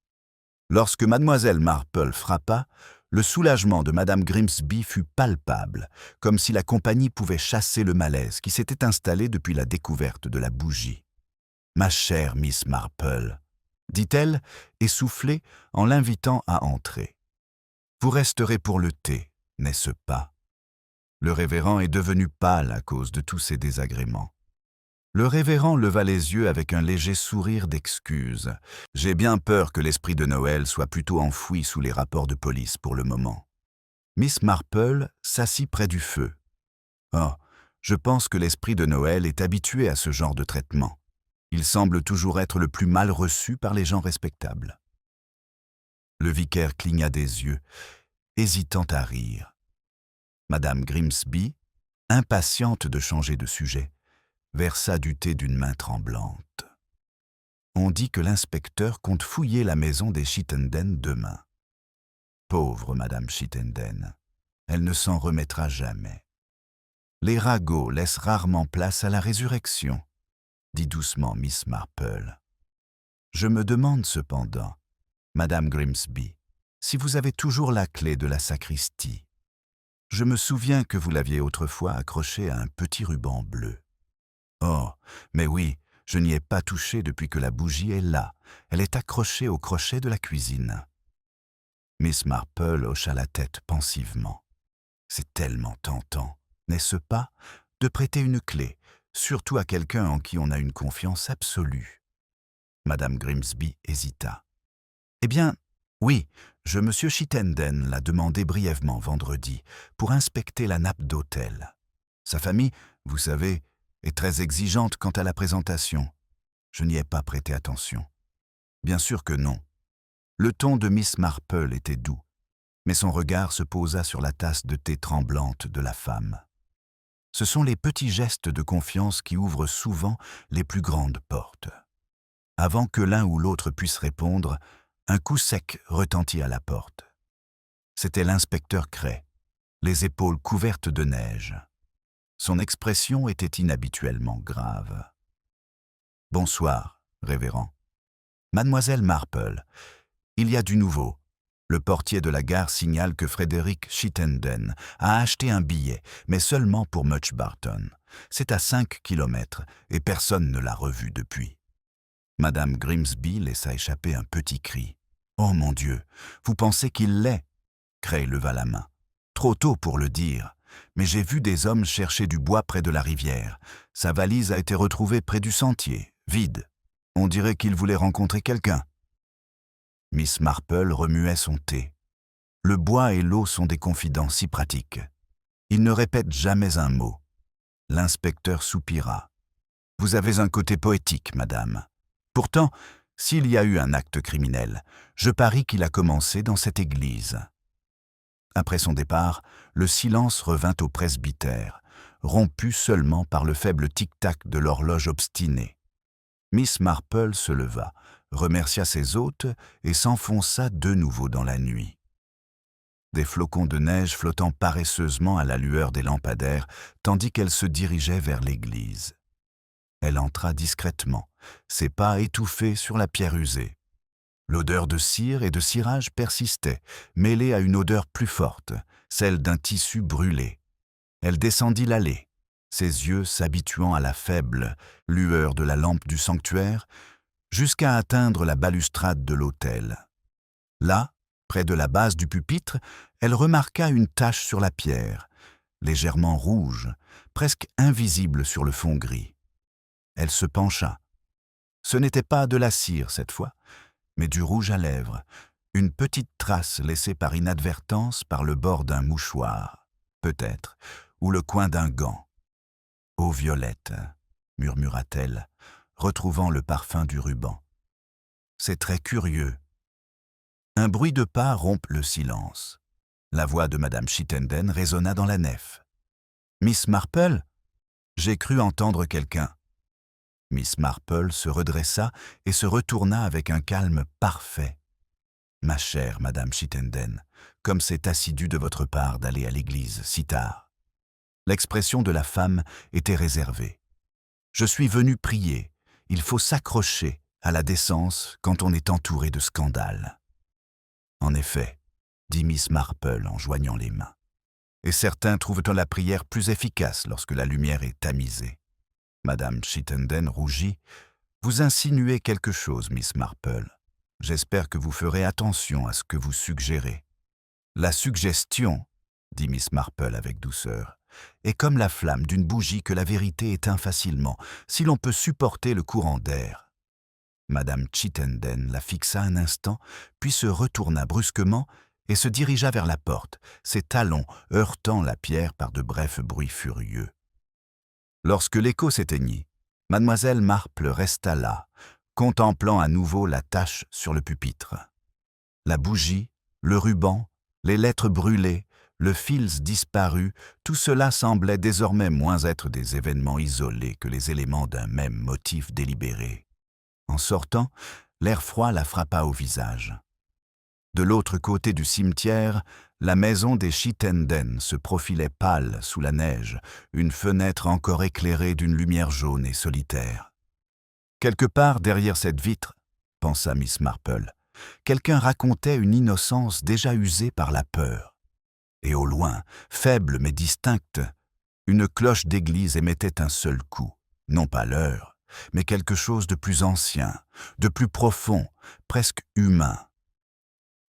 Lorsque Mademoiselle Marple frappa, le soulagement de Madame Grimsby fut palpable, comme si la compagnie pouvait chasser le malaise qui s'était installé depuis la découverte de la bougie. « Ma chère Miss Marple », dit-elle, essoufflée, en l'invitant à entrer. « Vous resterez pour le thé, n'est-ce pas ?» Le révérend est devenu pâle à cause de tous ces désagréments. Le révérend leva les yeux avec un léger sourire d'excuse. « J'ai bien peur que l'esprit de Noël soit plutôt enfoui sous les rapports de police pour le moment. » Miss Marple s'assit près du feu. « Oh, je pense que l'esprit de Noël est habitué à ce genre de traitement. Il semble toujours être le plus mal reçu par les gens respectables. » Le vicaire cligna des yeux, hésitant à rire. Madame Grimsby, impatiente de changer de sujet, versa du thé d'une main tremblante. « On dit que l'inspecteur compte fouiller la maison des Chittenden demain. Pauvre Madame Chittenden, elle ne s'en remettra jamais. Les ragots laissent rarement place à la résurrection, dit doucement Miss Marple. Je me demande cependant, Madame Grimsby, si vous avez toujours la clé de la sacristie. Je me souviens que vous l'aviez autrefois accrochée à un petit ruban bleu. Oh, mais oui, je n'y ai pas touché depuis que la bougie est là. Elle est accrochée au crochet de la cuisine. » Miss Marple hocha la tête pensivement. C'est tellement tentant, n'est-ce pas, de prêter une clé, surtout à quelqu'un en qui on a une confiance absolue. Madame Grimsby hésita. « Eh bien, oui, Monsieur Chittenden l'a demandé brièvement vendredi pour inspecter la nappe d'autel. Sa famille, vous savez, est très exigeante quant à la présentation. Je n'y ai pas prêté attention. Bien sûr que non. » Le ton de Miss Marple était doux, mais son regard se posa sur la tasse de thé tremblante de la femme. Ce sont les petits gestes de confiance qui ouvrent souvent les plus grandes portes. Avant que l'un ou l'autre puisse répondre, un coup sec retentit à la porte. C'était l'inspecteur Cray, les épaules couvertes de neige. Son expression était inhabituellement grave. « Bonsoir, révérend. Mademoiselle Marple, il y a du nouveau. Le portier de la gare signale que Frédéric Chittenden a acheté un billet, mais seulement pour Much Barton. C'est à 5 kilomètres et personne ne l'a revu depuis. » Madame Grimsby laissa échapper un petit cri. « Oh mon Dieu, vous pensez qu'il l'est ?» Cray leva la main. « Trop tôt pour le dire, mais j'ai vu des hommes chercher du bois près de la rivière. Sa valise a été retrouvée près du sentier, vide. On dirait qu'il voulait rencontrer quelqu'un. » Miss Marple remuait son thé. Le bois et l'eau sont des confidents si pratiques. Ils ne répètent jamais un mot. L'inspecteur soupira. « Vous avez un côté poétique, madame. Pourtant, s'il y a eu un acte criminel, je parie qu'il a commencé dans cette église. » Après son départ, le silence revint au presbytère, rompu seulement par le faible tic-tac de l'horloge obstinée. Miss Marple se leva, remercia ses hôtes et s'enfonça de nouveau dans la nuit. Des flocons de neige flottant paresseusement à la lueur des lampadaires, tandis qu'elle se dirigeait vers l'église. Elle entra discrètement, ses pas étouffés sur la pierre usée. L'odeur de cire et de cirage persistait, mêlée à une odeur plus forte, celle d'un tissu brûlé. Elle descendit l'allée, ses yeux s'habituant à la faible lueur de la lampe du sanctuaire, jusqu'à atteindre la balustrade de l'autel. Là, près de la base du pupitre, elle remarqua une tache sur la pierre, légèrement rouge, presque invisible sur le fond gris. Elle se pencha. Ce n'était pas de la cire cette fois, mais du rouge à lèvres, une petite trace laissée par inadvertance par le bord d'un mouchoir, peut-être, ou le coin d'un gant. « Eau violette », murmura-t-elle, retrouvant le parfum du ruban. « C'est très curieux. » Un bruit de pas rompt le silence. La voix de Madame Chittenden résonna dans la nef. « Miss Marple ?» J'ai cru entendre quelqu'un. Miss Marple se redressa et se retourna avec un calme parfait. « Ma chère Madame Chittenden, comme c'est assidu de votre part d'aller à l'église si tard. » L'expression de la femme était réservée. « Je suis venue prier. Il faut s'accrocher à la décence quand on est entouré de scandales. » « En effet, » dit Miss Marple en joignant les mains. « Et certains trouvent la prière plus efficace lorsque la lumière est tamisée. » Madame Chittenden rougit. « Vous insinuez quelque chose, Miss Marple. J'espère que vous ferez attention à ce que vous suggérez. »« La suggestion, » dit Miss Marple avec douceur, « est comme la flamme d'une bougie que la vérité éteint facilement, si l'on peut supporter le courant d'air. » Madame Chittenden la fixa un instant, puis se retourna brusquement et se dirigea vers la porte, ses talons heurtant la pierre par de brefs bruits furieux. Lorsque l'écho s'éteignit, Mademoiselle Marple resta là, contemplant à nouveau la tache sur le pupitre. La bougie, le ruban, les lettres brûlées, le fils disparu, tout cela semblait désormais moins être des événements isolés que les éléments d'un même motif délibéré. En sortant, l'air froid la frappa au visage. De l'autre côté du cimetière, la maison des Chittenden se profilait pâle sous la neige, une fenêtre encore éclairée d'une lumière jaune et solitaire. Quelque part derrière cette vitre, pensa Miss Marple, quelqu'un racontait une innocence déjà usée par la peur. Et au loin, faible mais distincte, une cloche d'église émettait un seul coup, non pas l'heure, mais quelque chose de plus ancien, de plus profond, presque humain.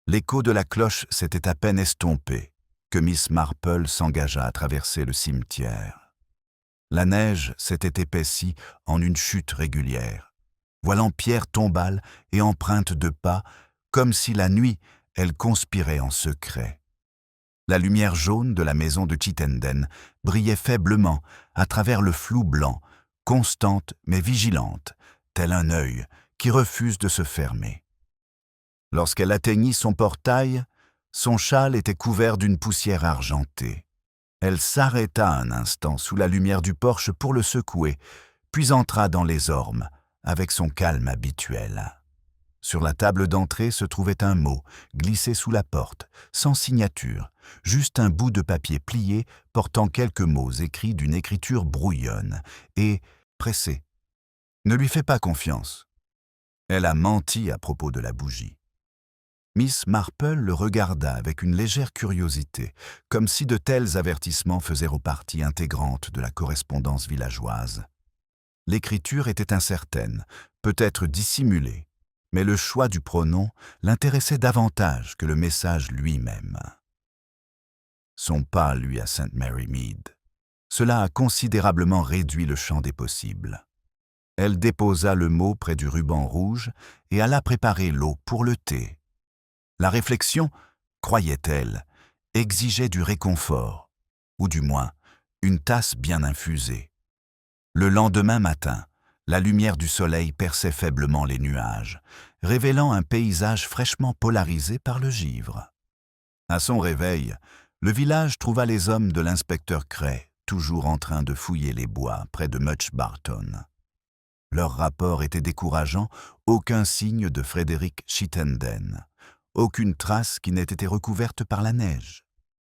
L'écho de la cloche s'était à peine estompé que Miss Marple s'engagea à traverser le cimetière. La neige s'était épaissie en une chute régulière, voilant pierres tombales et empreintes de pas, comme si la nuit, elle conspirait en secret. La lumière jaune de la maison de Chittenden brillait faiblement à travers le flou blanc, constante mais vigilante, tel un œil qui refuse de se fermer. Lorsqu'elle atteignit son portail, son châle était couvert d'une poussière argentée. Elle s'arrêta un instant sous la lumière du porche pour le secouer, puis entra dans les ormes, avec son calme habituel. Sur la table d'entrée se trouvait un mot, glissé sous la porte, sans signature, juste un bout de papier plié portant quelques mots écrits d'une écriture brouillonne et pressée. Ne lui fais pas confiance. Elle a menti à propos de la bougie. Miss Marple le regarda avec une légère curiosité, comme si de tels avertissements faisaient partie intégrante de la correspondance villageoise. L'écriture était incertaine, peut-être dissimulée, mais le choix du pronom l'intéressait davantage que le message lui-même. Son pas, lui, à St. Mary Mead. Cela a considérablement réduit le champ des possibles. Elle déposa le mot près du ruban rouge et alla préparer l'eau pour le thé. La réflexion, croyait-elle, exigeait du réconfort, ou du moins une tasse bien infusée. Le lendemain matin, la lumière du soleil perçait faiblement les nuages, révélant un paysage fraîchement polarisé par le givre. À son réveil, le village trouva les hommes de l'inspecteur Cray, toujours en train de fouiller les bois près de Much Barton. Leur rapport était décourageant, aucun signe de Frédéric Chittenden, aucune trace qui n'ait été recouverte par la neige.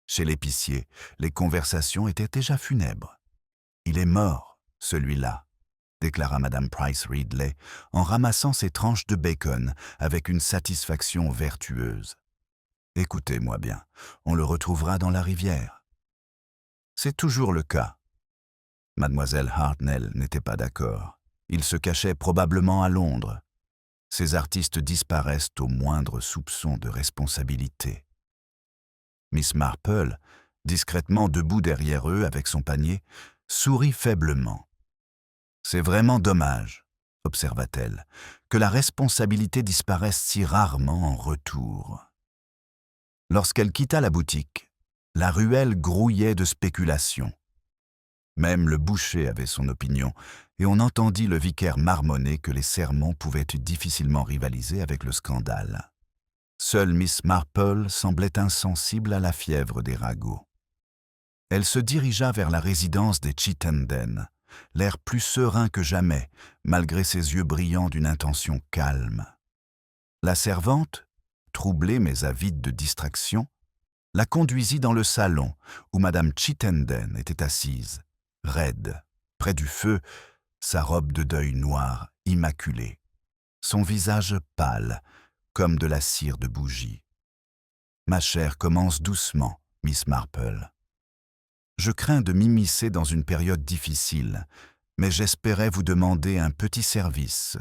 Chez l'épicier, les conversations étaient déjà funèbres. « Il est mort, celui-là », déclara Madame Price Ridley en ramassant ses tranches de bacon avec une satisfaction vertueuse. « Écoutez-moi bien, on le retrouvera dans la rivière. » C'est toujours le cas. Mademoiselle Hartnell n'était pas d'accord. Il se cachait probablement à Londres. Ces artistes disparaissent au moindre soupçon de responsabilité. Miss Marple, discrètement debout derrière eux avec son panier, sourit faiblement. « C'est vraiment dommage, » observa-t-elle, « que la responsabilité disparaisse si rarement en retour. » Lorsqu'elle quitta la boutique, la ruelle grouillait de spéculations. Même le boucher avait son opinion, et on entendit le vicaire marmonner que les sermons pouvaient difficilement rivaliser avec le scandale. Seule Miss Marple semblait insensible à la fièvre des ragots. Elle se dirigea vers la résidence des Chittenden, l'air plus serein que jamais, malgré ses yeux brillants d'une intention calme. La servante, troublée mais avide de distraction, la conduisit dans le salon où Madame Chittenden était assise, raide, près du feu, sa robe de deuil noire, immaculée, son visage pâle, comme de la cire de bougie. « Ma chère, commence doucement, Miss Marple. Je crains de m'immiscer dans une période difficile, mais j'espérais vous demander un petit service.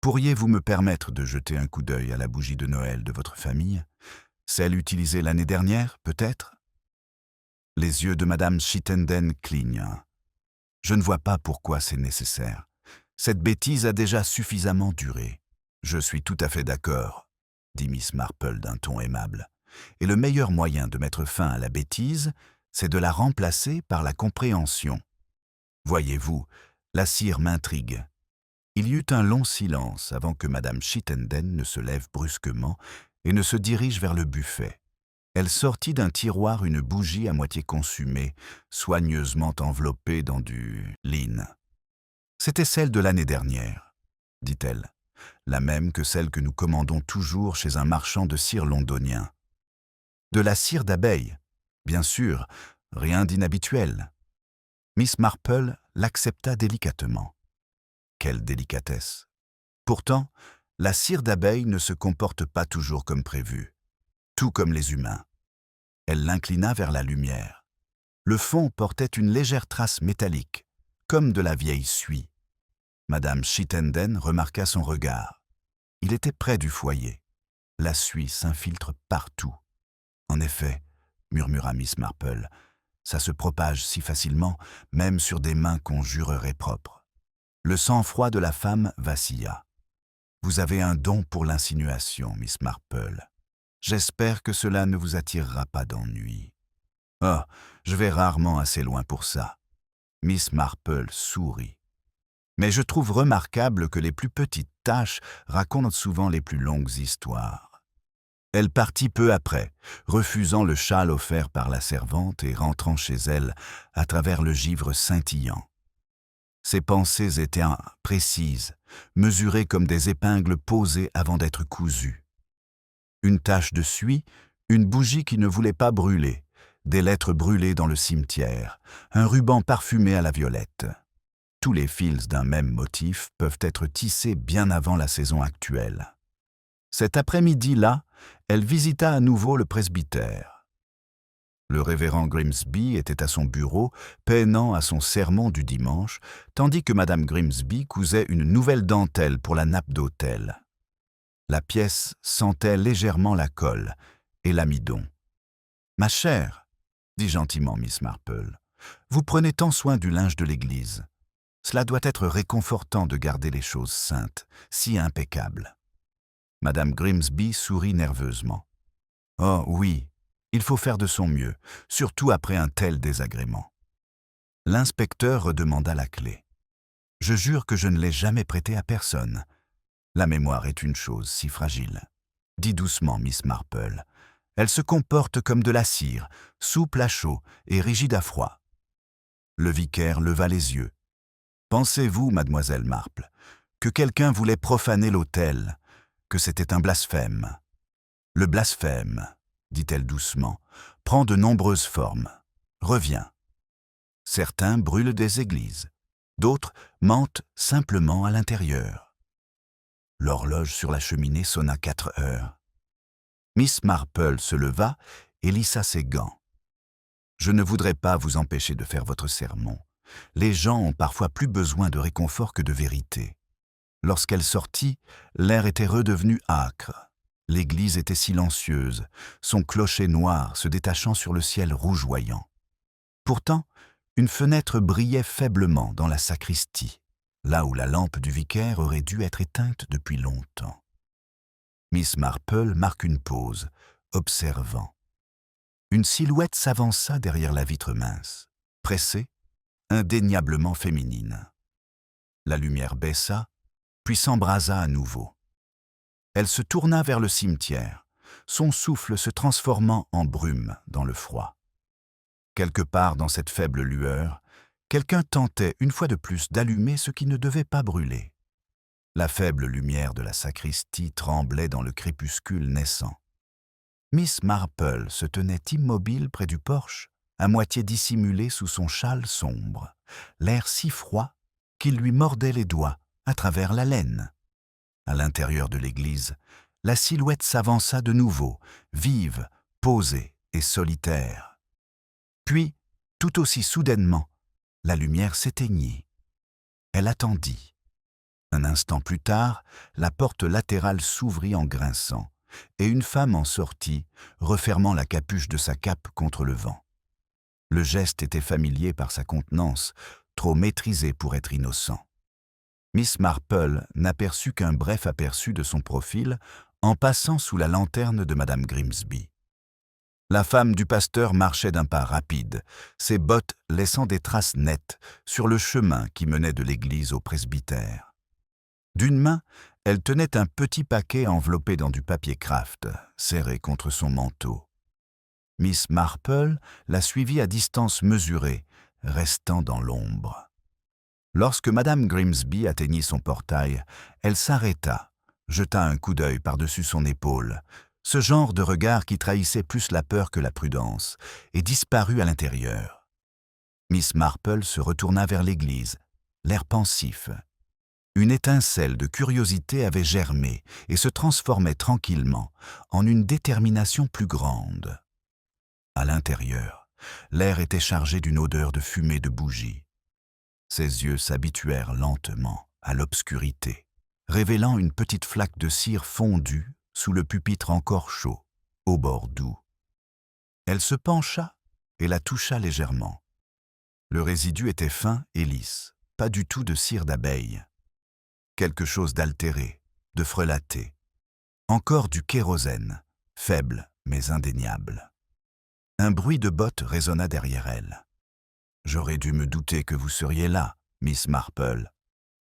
Pourriez-vous me permettre de jeter un coup d'œil à la bougie de Noël de votre famille? Celle utilisée l'année dernière, peut-être ?» Les yeux de Madame Chittenden clignent. « Je ne vois pas pourquoi c'est nécessaire. Cette bêtise a déjà suffisamment duré. »« Je suis tout à fait d'accord, » dit Miss Marple d'un ton aimable. « Et le meilleur moyen de mettre fin à la bêtise, c'est de la remplacer par la compréhension. Voyez-vous, la cire m'intrigue. » Il y eut un long silence avant que Madame Chittenden ne se lève brusquement et ne se dirige vers le buffet. Elle sortit d'un tiroir une bougie à moitié consumée, soigneusement enveloppée dans du lin. « C'était celle de l'année dernière, » dit-elle, « la même que celle que nous commandons toujours chez un marchand de cire londonien. »« De la cire d'abeille, bien sûr, rien d'inhabituel. » Miss Marple l'accepta délicatement. Quelle délicatesse! Pourtant, la cire d'abeille ne se comporte pas toujours comme prévu, tout comme les humains. Elle l'inclina vers la lumière. Le fond portait une légère trace métallique, comme de la vieille suie. Madame Chittenden remarqua son regard. Il était près du foyer. La suie s'infiltre partout. « En effet, » murmura Miss Marple, « ça se propage si facilement, même sur des mains qu'on jurerait propres. » Le sang-froid de la femme vacilla. « Vous avez un don pour l'insinuation, Miss Marple. J'espère que cela ne vous attirera pas d'ennui. »« Oh, je vais rarement assez loin pour ça. » Miss Marple sourit. « Mais je trouve remarquable que les plus petites tâches racontent souvent les plus longues histoires. » Elle partit peu après, refusant le châle offert par la servante et rentrant chez elle à travers le givre scintillant. Ses pensées étaient précises, mesurées comme des épingles posées avant d'être cousues. Une tache de suie, une bougie qui ne voulait pas brûler, des lettres brûlées dans le cimetière, un ruban parfumé à la violette. Tous les fils d'un même motif peuvent être tissés bien avant la saison actuelle. Cet après-midi-là, elle visita à nouveau le presbytère. Le révérend Grimsby était à son bureau, peinant à son sermon du dimanche, tandis que Madame Grimsby cousait une nouvelle dentelle pour la nappe d'autel. La pièce sentait légèrement la colle et l'amidon. « Ma chère, » dit gentiment Miss Marple, « vous prenez tant soin du linge de l'église. Cela doit être réconfortant de garder les choses saintes, si impeccables. » Madame Grimsby sourit nerveusement. « Oh oui, il faut faire de son mieux, surtout après un tel désagrément. » L'inspecteur redemanda la clé. « Je jure que je ne l'ai jamais prêtée à personne. La mémoire est une chose si fragile. » Dit doucement Miss Marple. « Elle se comporte comme de la cire, souple à chaud et rigide à froid. » Le vicaire leva les yeux. « Pensez-vous, mademoiselle Marple, que quelqu'un voulait profaner l'autel, que c'était un blasphème? Le blasphème, dit-elle doucement, prend de nombreuses formes. Reviens. Certains brûlent des églises, d'autres mentent simplement à l'intérieur. » L'horloge sur la cheminée sonna 4 heures. Miss Marple se leva et lissa ses gants. « Je ne voudrais pas vous empêcher de faire votre sermon. Les gens ont parfois plus besoin de réconfort que de vérité. Lorsqu'elle sortit, l'air était redevenu âcre. L'église était silencieuse, son clocher noir se détachant sur le ciel rougeoyant. Pourtant, une fenêtre brillait faiblement dans la sacristie, là où la lampe du vicaire aurait dû être éteinte depuis longtemps. Miss Marple marque une pause, observant. Une silhouette s'avança derrière la vitre mince, pressée, indéniablement féminine. La lumière baissa, puis s'embrasa à nouveau. Elle se tourna vers le cimetière, son souffle se transformant en brume dans le froid. Quelque part dans cette faible lueur, quelqu'un tentait une fois de plus d'allumer ce qui ne devait pas brûler. La faible lumière de la sacristie tremblait dans le crépuscule naissant. Miss Marple se tenait immobile près du porche, à moitié dissimulée sous son châle sombre, l'air si froid qu'il lui mordait les doigts à travers la laine. À l'intérieur de l'église, la silhouette s'avança de nouveau, vive, posée et solitaire. Puis, tout aussi soudainement, la lumière s'éteignit. Elle attendit. Un instant plus tard, la porte latérale s'ouvrit en grinçant, et une femme en sortit, refermant la capuche de sa cape contre le vent. Le geste était familier par sa contenance, trop maîtrisé pour être innocent. Miss Marple n'aperçut qu'un bref aperçu de son profil en passant sous la lanterne de Madame Grimsby. La femme du pasteur marchait d'un pas rapide, ses bottes laissant des traces nettes sur le chemin qui menait de l'église au presbytère. D'une main, elle tenait un petit paquet enveloppé dans du papier kraft, serré contre son manteau. Miss Marple la suivit à distance mesurée, restant dans l'ombre. Lorsque Madame Grimsby atteignit son portail, elle s'arrêta, jeta un coup d'œil par-dessus son épaule, ce genre de regard qui trahissait plus la peur que la prudence, et disparut à l'intérieur. Miss Marple se retourna vers l'église, l'air pensif. Une étincelle de curiosité avait germé et se transformait tranquillement en une détermination plus grande. À l'intérieur, l'air était chargé d'une odeur de fumée de bougie. Ses yeux s'habituèrent lentement à l'obscurité, révélant une petite flaque de cire fondue sous le pupitre encore chaud, au bord doux. Elle se pencha et la toucha légèrement. Le résidu était fin et lisse, pas du tout de cire d'abeille. Quelque chose d'altéré, de frelaté. Encore du kérosène, faible mais indéniable. Un bruit de bottes résonna derrière elle. « J'aurais dû me douter que vous seriez là, Miss Marple »,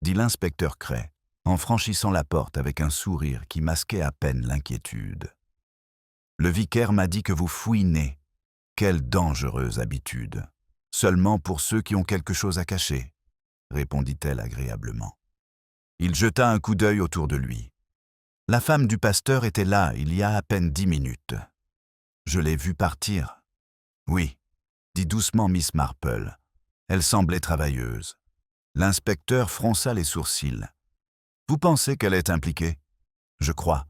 dit l'inspecteur Cray, en franchissant la porte avec un sourire qui masquait à peine l'inquiétude. « Le vicaire m'a dit que vous fouinez. Quelle dangereuse habitude. Seulement pour ceux qui ont quelque chose à cacher, » répondit-elle agréablement. Il jeta un coup d'œil autour de lui. La femme du pasteur était là il y a à peine 10 minutes. « Je l'ai vue partir. »« Oui, » dit doucement Miss Marple. Elle semblait travailleuse. L'inspecteur fronça les sourcils. « Vous pensez qu'elle est impliquée ?»« Je crois, »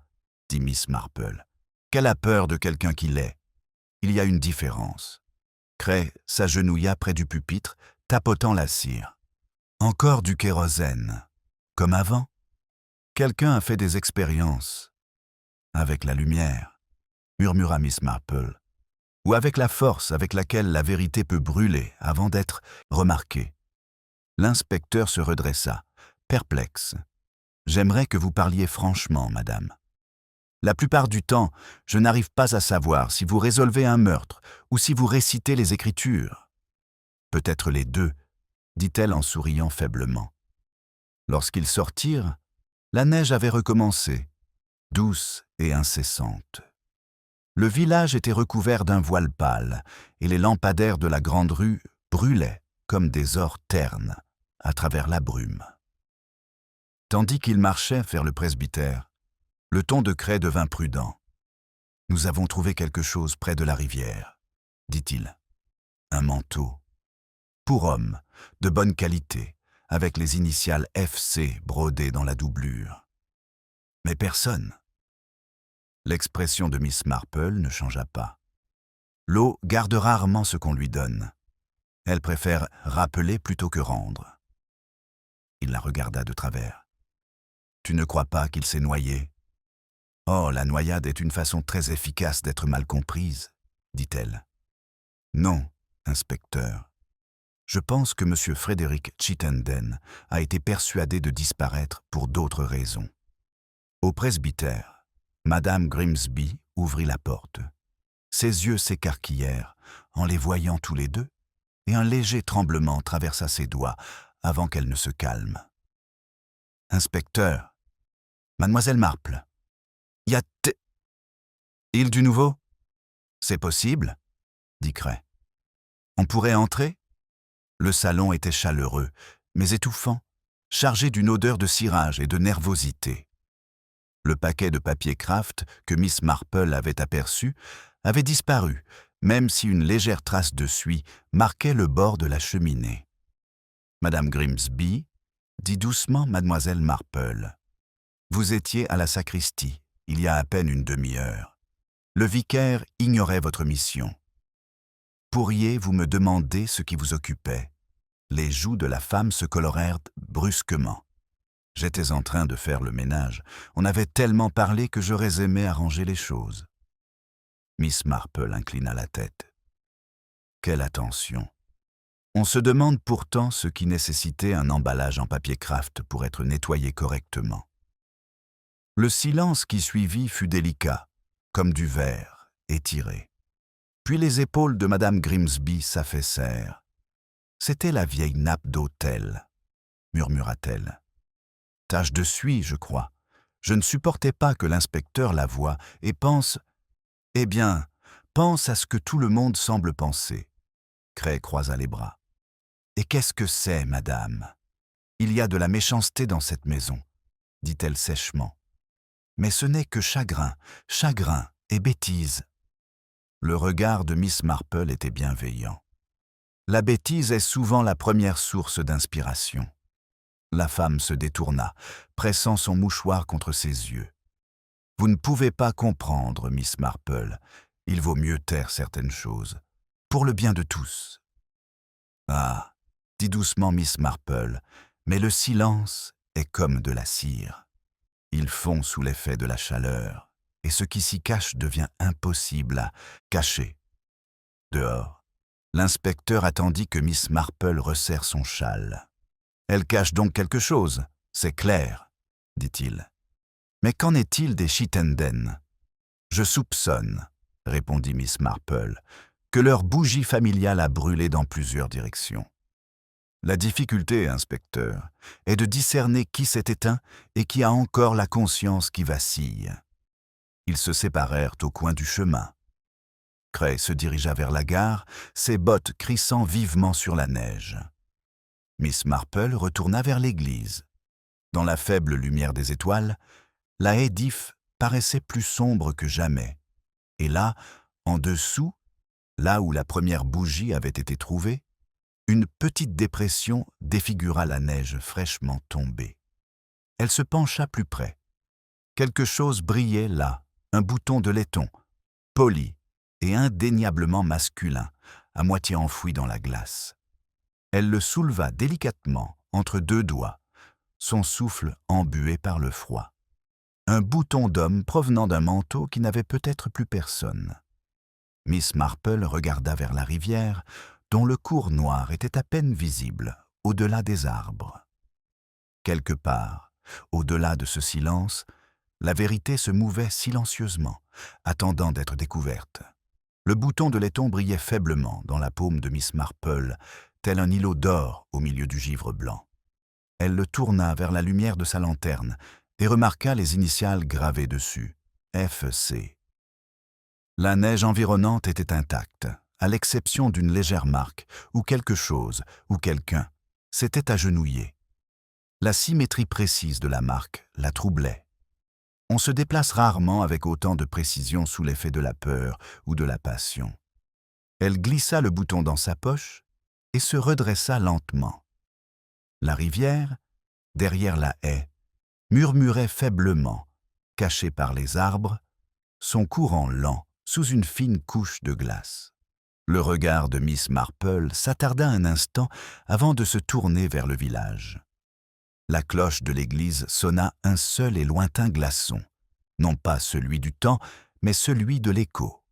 dit Miss Marple. « Qu'elle a peur de quelqu'un qui l'est. Il y a une différence. » Cray s'agenouilla près du pupitre, tapotant la cire. « Encore du kérosène. Comme avant. Quelqu'un a fait des expériences. Avec la lumière, » murmura Miss Marple. « Ou avec la force avec laquelle la vérité peut brûler avant d'être remarquée. » L'inspecteur se redressa, perplexe. « J'aimerais que vous parliez franchement, madame. La plupart du temps, je n'arrive pas à savoir si vous résolvez un meurtre ou si vous récitez les Écritures. »« Peut-être les deux, » dit-elle en souriant faiblement. Lorsqu'ils sortirent, la neige avait recommencé, douce et incessante. Le village était recouvert d'un voile pâle et les lampadaires de la grande rue brûlaient comme des ors ternes à travers la brume. Tandis qu'ils marchaient vers le presbytère, le ton de Cray devint prudent. « Nous avons trouvé quelque chose près de la rivière, » dit-il. « Un manteau. Pour homme, de bonne qualité, avec les initiales FC brodées dans la doublure. Mais personne. » L'expression de Miss Marple ne changea pas. L'eau garde rarement ce qu'on lui donne. Elle préfère rappeler plutôt que rendre. Il la regarda de travers. Tu ne crois pas qu'il s'est noyé? Oh, la noyade est une façon très efficace d'être mal comprise, dit-elle. Non, inspecteur. Je pense que M. Frédéric Chittenden a été persuadé de disparaître pour d'autres raisons. Au presbytère, Madame Grimsby ouvrit la porte. Ses yeux s'écarquillèrent en les voyant tous les deux, et un léger tremblement traversa ses doigts avant qu'elle ne se calme. « Inspecteur, Mademoiselle Marple, y a-t-il du nouveau? »« C'est possible, » dit Cray. « On pourrait entrer ?» Le salon était chaleureux, mais étouffant, chargé d'une odeur de cirage et de nervosité. Le paquet de papier Kraft que Miss Marple avait aperçu avait disparu, même si une légère trace de suie marquait le bord de la cheminée. Madame Grimsby dit doucement Mademoiselle Marple. « Vous étiez à la sacristie, il y a à peine une demi-heure. Le vicaire ignorait votre mission. Pourriez-vous me demander ce qui vous occupait ?» Les joues de la femme se colorèrent brusquement. « J'étais en train de faire le ménage. On avait tellement parlé que j'aurais aimé arranger les choses. » Miss Marple inclina la tête. Quelle attention! On se demande pourtant ce qui nécessitait un emballage en papier Kraft pour être nettoyé correctement. Le silence qui suivit fut délicat, comme du verre, étiré. Puis les épaules de Madame Grimsby s'affaissèrent. « C'était la vieille nappe d'autel, » murmura-t-elle. « Tache de suie, je crois. Je ne supportais pas que l'inspecteur la voie et pense... Eh bien, pense à ce que tout le monde semble penser. » Cray croisa les bras. « Et qu'est-ce que c'est, madame? Il y a de la méchanceté dans cette maison, » dit-elle sèchement. « Mais ce n'est que chagrin et bêtise. » Le regard de Miss Marple était bienveillant. La bêtise est souvent la première source d'inspiration. La femme se détourna, pressant son mouchoir contre ses yeux. « Vous ne pouvez pas comprendre, Miss Marple. Il vaut mieux taire certaines choses, pour le bien de tous. » « Ah, » dit doucement Miss Marple, « mais le silence est comme de la cire. Il fond sous l'effet de la chaleur, et ce qui s'y cache devient impossible à cacher. » Dehors, l'inspecteur attendit que Miss Marple resserre son châle. « Elle cache donc quelque chose, c'est clair, » dit-il. « Mais qu'en est-il des Chittenden? »« Je soupçonne, » répondit Miss Marple, « que leur bougie familiale a brûlé dans plusieurs directions. La difficulté, inspecteur, est de discerner qui s'est éteint et qui a encore la conscience qui vacille. » Ils se séparèrent au coin du chemin. Cray se dirigea vers la gare, ses bottes crissant vivement sur la neige. Miss Marple retourna vers l'église. Dans la faible lumière des étoiles, la haie d'ifs paraissait plus sombre que jamais. Et là, en dessous, là où la première bougie avait été trouvée, une petite dépression défigura la neige fraîchement tombée. Elle se pencha plus près. Quelque chose brillait là, un bouton de laiton, poli et indéniablement masculin, à moitié enfoui dans la glace. Elle le souleva délicatement entre deux doigts, son souffle embué par le froid. Un bouton d'homme provenant d'un manteau qui n'avait peut-être plus personne. Miss Marple regarda vers la rivière, dont le cours noir était à peine visible, au-delà des arbres. Quelque part, au-delà de ce silence, la vérité se mouvait silencieusement, attendant d'être découverte. Le bouton de laiton brillait faiblement dans la paume de Miss Marple, tel un îlot d'or au milieu du givre blanc. Elle le tourna vers la lumière de sa lanterne et remarqua les initiales gravées dessus, F.C. La neige environnante était intacte, à l'exception d'une légère marque où quelque chose, ou quelqu'un, s'était agenouillé. La symétrie précise de la marque la troublait. On se déplace rarement avec autant de précision sous l'effet de la peur ou de la passion. Elle glissa le bouton dans sa poche et se redressa lentement. La rivière, derrière la haie, murmurait faiblement, cachée par les arbres, son courant lent sous une fine couche de glace. Le regard de Miss Marple s'attarda un instant avant de se tourner vers le village. La cloche de l'église sonna un seul et lointain glaçon, non pas celui du temps, mais celui de l'écho.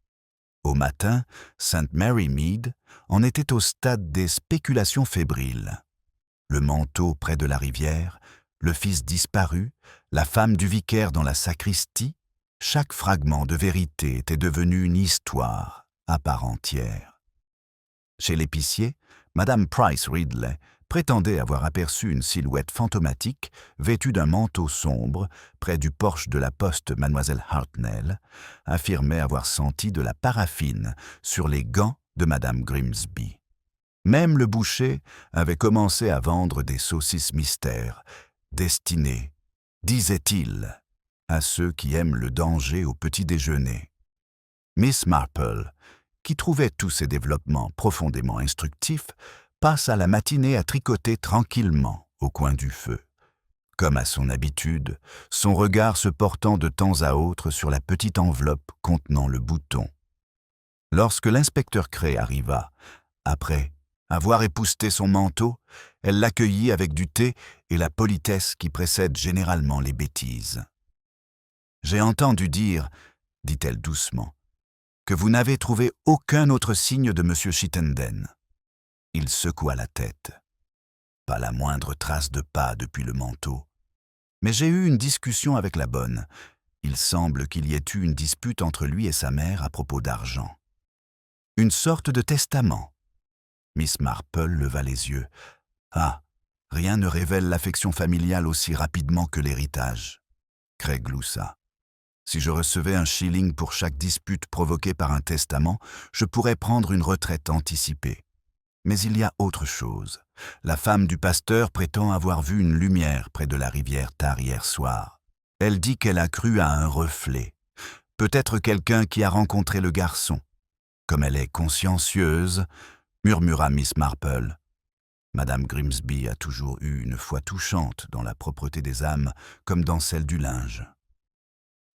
Au matin, St. Mary Mead en était au stade des spéculations fébriles. Le manteau près de la rivière, le fils disparu, la femme du vicaire dans la sacristie, chaque fragment de vérité était devenu une histoire à part entière. Chez l'épicier, Madame Price Ridley prétendait avoir aperçu une silhouette fantomatique vêtue d'un manteau sombre près du porche de la poste Mademoiselle Hartnell, affirmait avoir senti de la paraffine sur les gants de Madame Grimsby. Même le boucher avait commencé à vendre des saucisses mystères, destinées, disait-il, à ceux qui aiment le danger au petit déjeuner. Miss Marple, qui trouvait tous ces développements profondément instructifs, passa la matinée à tricoter tranquillement au coin du feu. Comme à son habitude, son regard se portant de temps à autre sur la petite enveloppe contenant le bouton. Lorsque l'inspecteur Cray arriva, après avoir épousseté son manteau, elle l'accueillit avec du thé et la politesse qui précède généralement les bêtises. « J'ai entendu dire, dit-elle doucement, que vous n'avez trouvé aucun autre signe de M. Chittenden. » Il secoua la tête. Pas la moindre trace de pas depuis le manteau. Mais j'ai eu une discussion avec la bonne. Il semble qu'il y ait eu une dispute entre lui et sa mère à propos d'argent. Une sorte de testament. Miss Marple leva les yeux. Ah, rien ne révèle l'affection familiale aussi rapidement que l'héritage. Craig gloussa. Si je recevais un shilling pour chaque dispute provoquée par un testament, je pourrais prendre une retraite anticipée. Mais il y a autre chose. La femme du pasteur prétend avoir vu une lumière près de la rivière tard hier soir. Elle dit qu'elle a cru à un reflet. Peut-être quelqu'un qui a rencontré le garçon. Comme elle est consciencieuse, murmura Miss Marple. Madame Grimsby a toujours eu une foi touchante dans la propreté des âmes comme dans celle du linge.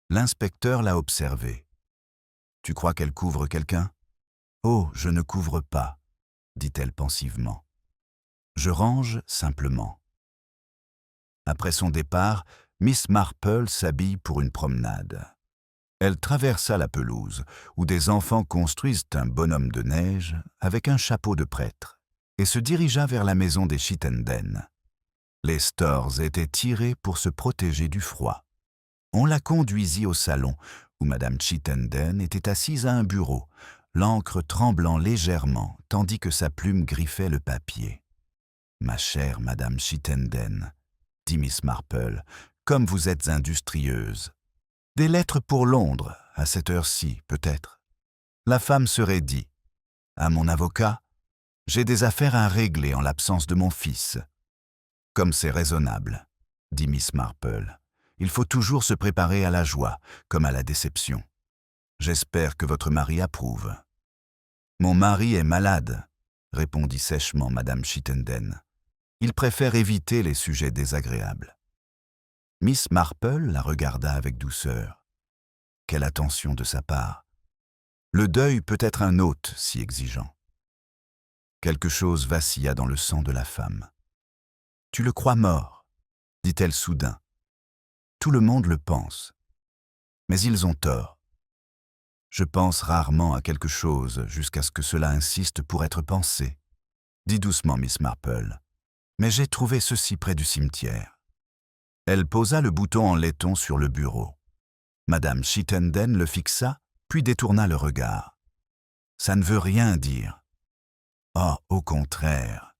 L'inspecteur l'a observée. « Tu crois qu'elle couvre quelqu'un ? » ?»« Oh, je ne couvre pas, » dit-elle pensivement. « Je range simplement. » Après son départ, Miss Marple s'habille pour une promenade. Elle traversa la pelouse, où des enfants construisent un bonhomme de neige avec un chapeau de prêtre, et se dirigea vers la maison des Chittenden. Les stores étaient tirés pour se protéger du froid. On la conduisit au salon, où Madame Chittenden était assise à un bureau, l'encre tremblant légèrement, tandis que sa plume griffait le papier. « Ma chère Madame Chittenden, » dit Miss Marple, « comme vous êtes industrieuse. Des lettres pour Londres, à cette heure-ci, peut-être. » La femme se raidit. « À mon avocat, j'ai des affaires à régler en l'absence de mon fils. »« Comme c'est raisonnable, » dit Miss Marple. « Il faut toujours se préparer à la joie, comme à la déception. J'espère que votre mari approuve. »« Mon mari est malade, » répondit sèchement Madame Chittenden. « Il préfère éviter les sujets désagréables. » Miss Marple la regarda avec douceur. Quelle attention de sa part. Le deuil peut être un hôte si exigeant. Quelque chose vacilla dans le sang de la femme. « Tu le crois mort ?» dit-elle soudain. « Tout le monde le pense. Mais ils ont tort. Je pense rarement à quelque chose jusqu'à ce que cela insiste pour être pensé, » dit doucement Miss Marple. « Mais j'ai trouvé ceci près du cimetière. » Elle posa le bouton en laiton sur le bureau. Madame Chittenden le fixa, puis détourna le regard. « Ça ne veut rien dire. »« Oh, au contraire, »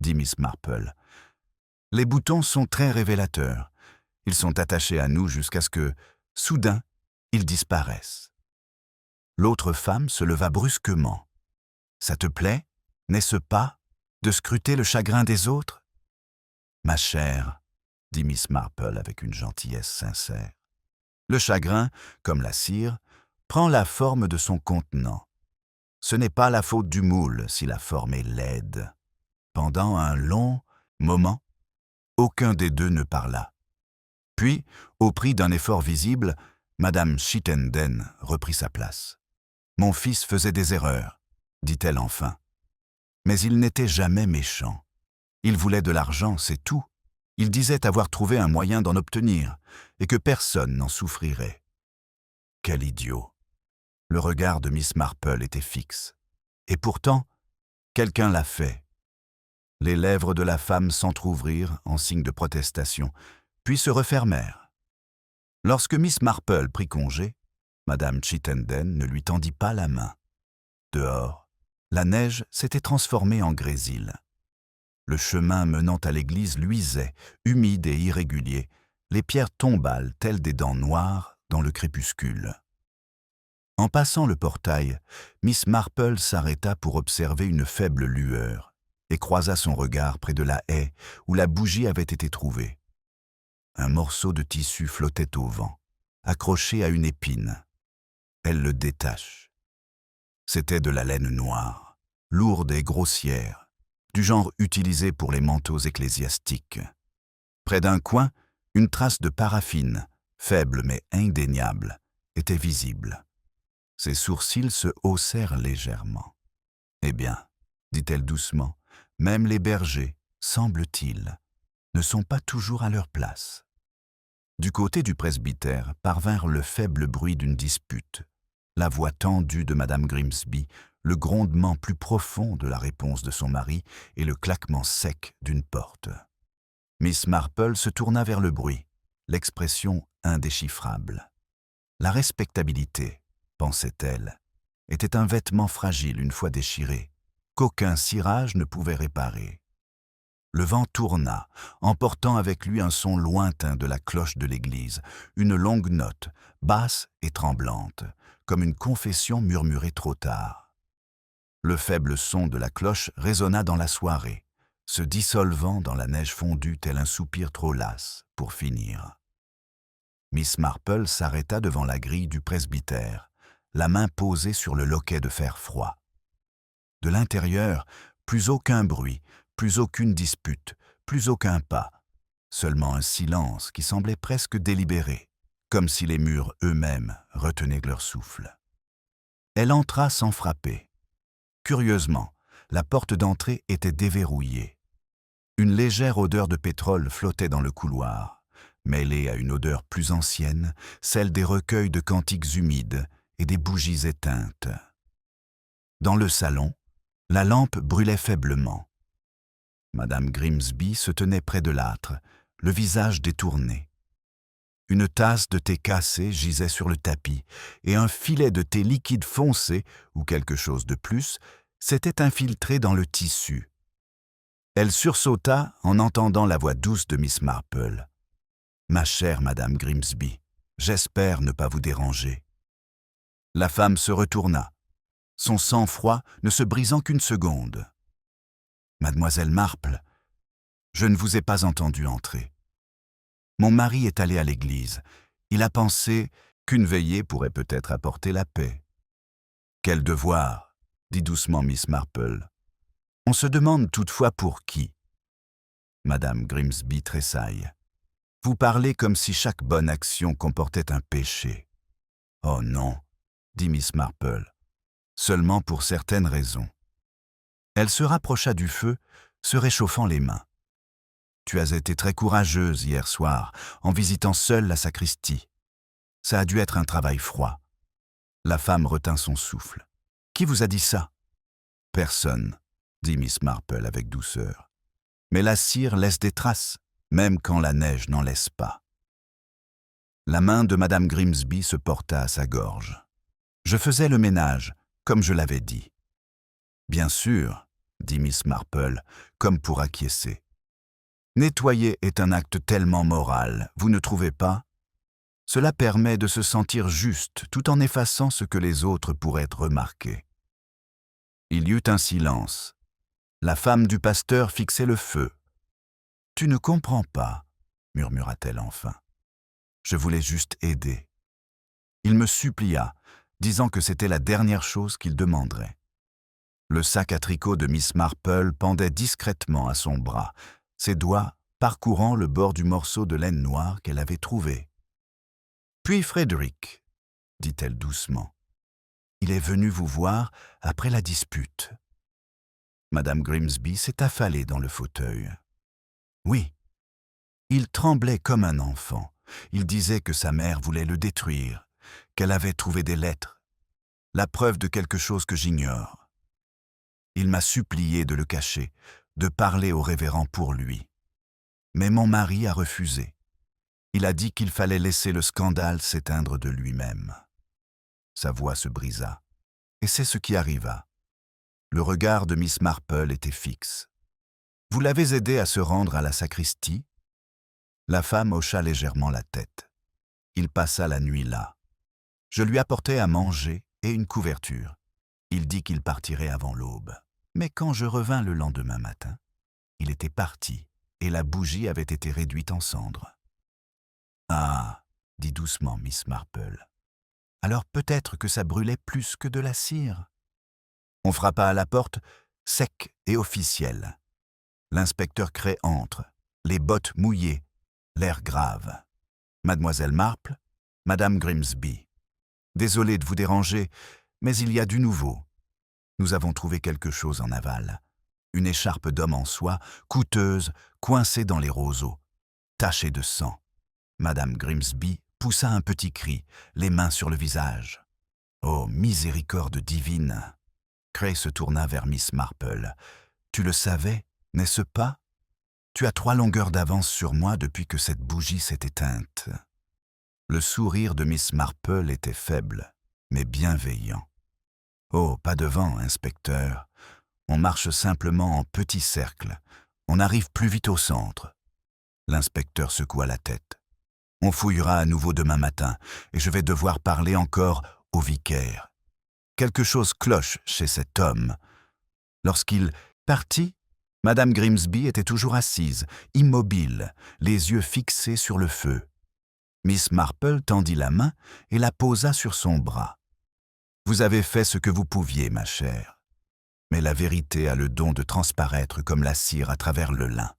dit Miss Marple. « Les boutons sont très révélateurs. Ils sont attachés à nous jusqu'à ce que, soudain, ils disparaissent. » L'autre femme se leva brusquement. « Ça te plaît, n'est-ce pas, de scruter le chagrin des autres ?»« Ma chère, » dit Miss Marple avec une gentillesse sincère. « Le chagrin, comme la cire, prend la forme de son contenant. Ce n'est pas la faute du moule si la forme est laide. » Pendant un long moment, aucun des deux ne parla. Puis, au prix d'un effort visible, Madame Chittenden reprit sa place. « Mon fils faisait des erreurs, » dit-elle enfin. « Mais il n'était jamais méchant. Il voulait de l'argent, c'est tout. Il disait avoir trouvé un moyen d'en obtenir, et que personne n'en souffrirait. Quel idiot! Le regard de Miss Marple était fixe. Et pourtant, quelqu'un l'a fait. Les lèvres de la femme s'entr'ouvrirent en signe de protestation, puis se refermèrent. Lorsque Miss Marple prit congé, Madame Chittenden ne lui tendit pas la main. Dehors, la neige s'était transformée en grésil. Le chemin menant à l'église luisait, humide et irrégulier, les pierres tombales telles des dents noires dans le crépuscule. En passant le portail, Miss Marple s'arrêta pour observer une faible lueur et croisa son regard près de la haie où la bougie avait été trouvée. Un morceau de tissu flottait au vent, accroché à une épine. Elle le détache. C'était de la laine noire, lourde et grossière, du genre utilisé pour les manteaux ecclésiastiques. Près d'un coin, une trace de paraffine, faible mais indéniable, était visible. Ses sourcils se haussèrent légèrement. « Eh bien, dit-elle doucement, même les bergers, semble-t-il, ne sont pas toujours à leur place. » Du côté du presbytère parvinrent le faible bruit d'une dispute, la voix tendue de Madame Grimsby, le grondement plus profond de la réponse de son mari et le claquement sec d'une porte. Miss Marple se tourna vers le bruit, l'expression indéchiffrable. La respectabilité, pensait-elle, était un vêtement fragile une fois déchiré, qu'aucun cirage ne pouvait réparer. Le vent tourna, emportant avec lui un son lointain de la cloche de l'église, une longue note, basse et tremblante, comme une confession murmurée trop tard. Le faible son de la cloche résonna dans la soirée, se dissolvant dans la neige fondue tel un soupir trop las pour finir. Miss Marple s'arrêta devant la grille du presbytère, la main posée sur le loquet de fer froid. De l'intérieur, plus aucun bruit, plus aucune dispute, plus aucun pas, seulement un silence qui semblait presque délibéré, comme si les murs eux-mêmes retenaient leur souffle. Elle entra sans frapper. Curieusement, la porte d'entrée était déverrouillée. Une légère odeur de pétrole flottait dans le couloir, mêlée à une odeur plus ancienne, celle des recueils de cantiques humides et des bougies éteintes. Dans le salon, la lampe brûlait faiblement. Madame Grimsby se tenait près de l'âtre, le visage détourné. Une tasse de thé cassé gisait sur le tapis, et un filet de thé liquide foncé, ou quelque chose de plus, s'était infiltré dans le tissu. Elle sursauta en entendant la voix douce de Miss Marple. « Ma chère Madame Grimsby, j'espère ne pas vous déranger. » La femme se retourna, son sang-froid ne se brisant qu'une seconde. « Mademoiselle Marple, je ne vous ai pas entendu entrer. Mon mari est allé à l'église. Il a pensé qu'une veillée pourrait peut-être apporter la paix. »« Quel devoir !» dit doucement Miss Marple. « On se demande toutefois pour qui ?» Madame Grimsby tressaille. « Vous parlez comme si chaque bonne action comportait un péché. »« Oh non, » dit Miss Marple, « seulement pour certaines raisons. » Elle se rapprocha du feu, se réchauffant les mains. « Tu as été très courageuse hier soir en visitant seule la sacristie. Ça a dû être un travail froid. » La femme retint son souffle. « Qui vous a dit ça ?»« Personne, » dit Miss Marple avec douceur. « Mais la cire laisse des traces, même quand la neige n'en laisse pas. » La main de Madame Grimsby se porta à sa gorge. « Je faisais le ménage, comme je l'avais dit. »« Bien sûr, » dit Miss Marple, comme pour acquiescer. « Nettoyer est un acte tellement moral, vous ne trouvez pas ? Cela permet de se sentir juste tout en effaçant ce que les autres pourraient remarquer. » Il y eut un silence. La femme du pasteur fixait le feu. « Tu ne comprends pas, » murmura-t-elle enfin. « Je voulais juste aider. » Il me supplia, disant que c'était la dernière chose qu'il demanderait. Le sac à tricot de Miss Marple pendait discrètement à son bras, ses doigts parcourant le bord du morceau de laine noire qu'elle avait trouvé. « Puis Frédéric, » dit-elle doucement. « Il est venu vous voir après la dispute. » Madame Grimsby s'est affalée dans le fauteuil. « Oui. Il tremblait comme un enfant. Il disait que sa mère voulait le détruire, qu'elle avait trouvé des lettres, la preuve de quelque chose que j'ignore. Il m'a supplié de le cacher, de parler au révérend pour lui. Mais mon mari a refusé. Il a dit qu'il fallait laisser le scandale s'éteindre de lui-même. Sa voix se brisa. Et c'est ce qui arriva. Le regard de Miss Marple était fixe. « Vous l'avez aidé à se rendre à la sacristie ?» La femme hocha légèrement la tête. Il passa la nuit là. Je lui apportai à manger et une couverture. Il dit qu'il partirait avant l'aube. Mais quand je revins le lendemain matin, il était parti et la bougie avait été réduite en cendres. « Ah !» dit doucement Miss Marple. « Alors peut-être que ça brûlait plus que de la cire. » On frappa à la porte, sec et officiel. L'inspecteur Cray entre, les bottes mouillées, l'air grave. « Mademoiselle Marple, Madame Grimsby. Désolé de vous déranger, mais il y a du nouveau. Nous avons trouvé quelque chose en aval. Une écharpe d'homme en soie, coûteuse, coincée dans les roseaux, tachée de sang. » Madame Grimsby poussa un petit cri, les mains sur le visage. « Oh, miséricorde divine !» Cray se tourna vers Miss Marple. « Tu le savais, n'est-ce pas? Tu as 3 longueurs d'avance sur moi depuis que cette bougie s'est éteinte. » Le sourire de Miss Marple était faible, mais bienveillant. « Oh, pas de vent, inspecteur. On marche simplement en petits cercles. On arrive plus vite au centre. » L'inspecteur secoua la tête. « On fouillera à nouveau demain matin, et je vais devoir parler encore au vicaire. Quelque chose cloche chez cet homme. » Lorsqu'il partit, Madame Grimsby était toujours assise, immobile, les yeux fixés sur le feu. Miss Marple tendit la main et la posa sur son bras. « Vous avez fait ce que vous pouviez, ma chère. Mais la vérité a le don de transparaître comme la cire à travers le lin. »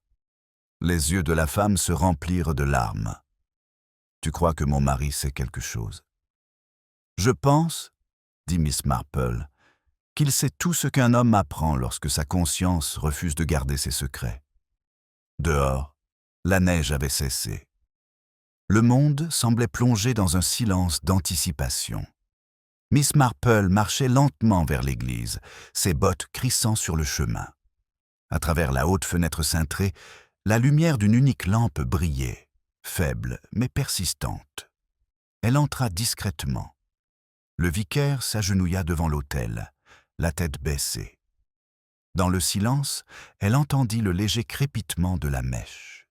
Les yeux de la femme se remplirent de larmes. « Tu crois que mon mari sait quelque chose? »« Je pense, » dit Miss Marple, « qu'il sait tout ce qu'un homme apprend lorsque sa conscience refuse de garder ses secrets. » Dehors, la neige avait cessé. Le monde semblait plongé dans un silence d'anticipation. Miss Marple marchait lentement vers l'église, ses bottes crissant sur le chemin. À travers la haute fenêtre cintrée, la lumière d'une unique lampe brillait, faible mais persistante. Elle entra discrètement. Le vicaire s'agenouilla devant l'autel, la tête baissée. Dans le silence, elle entendit le léger crépitement de la mèche.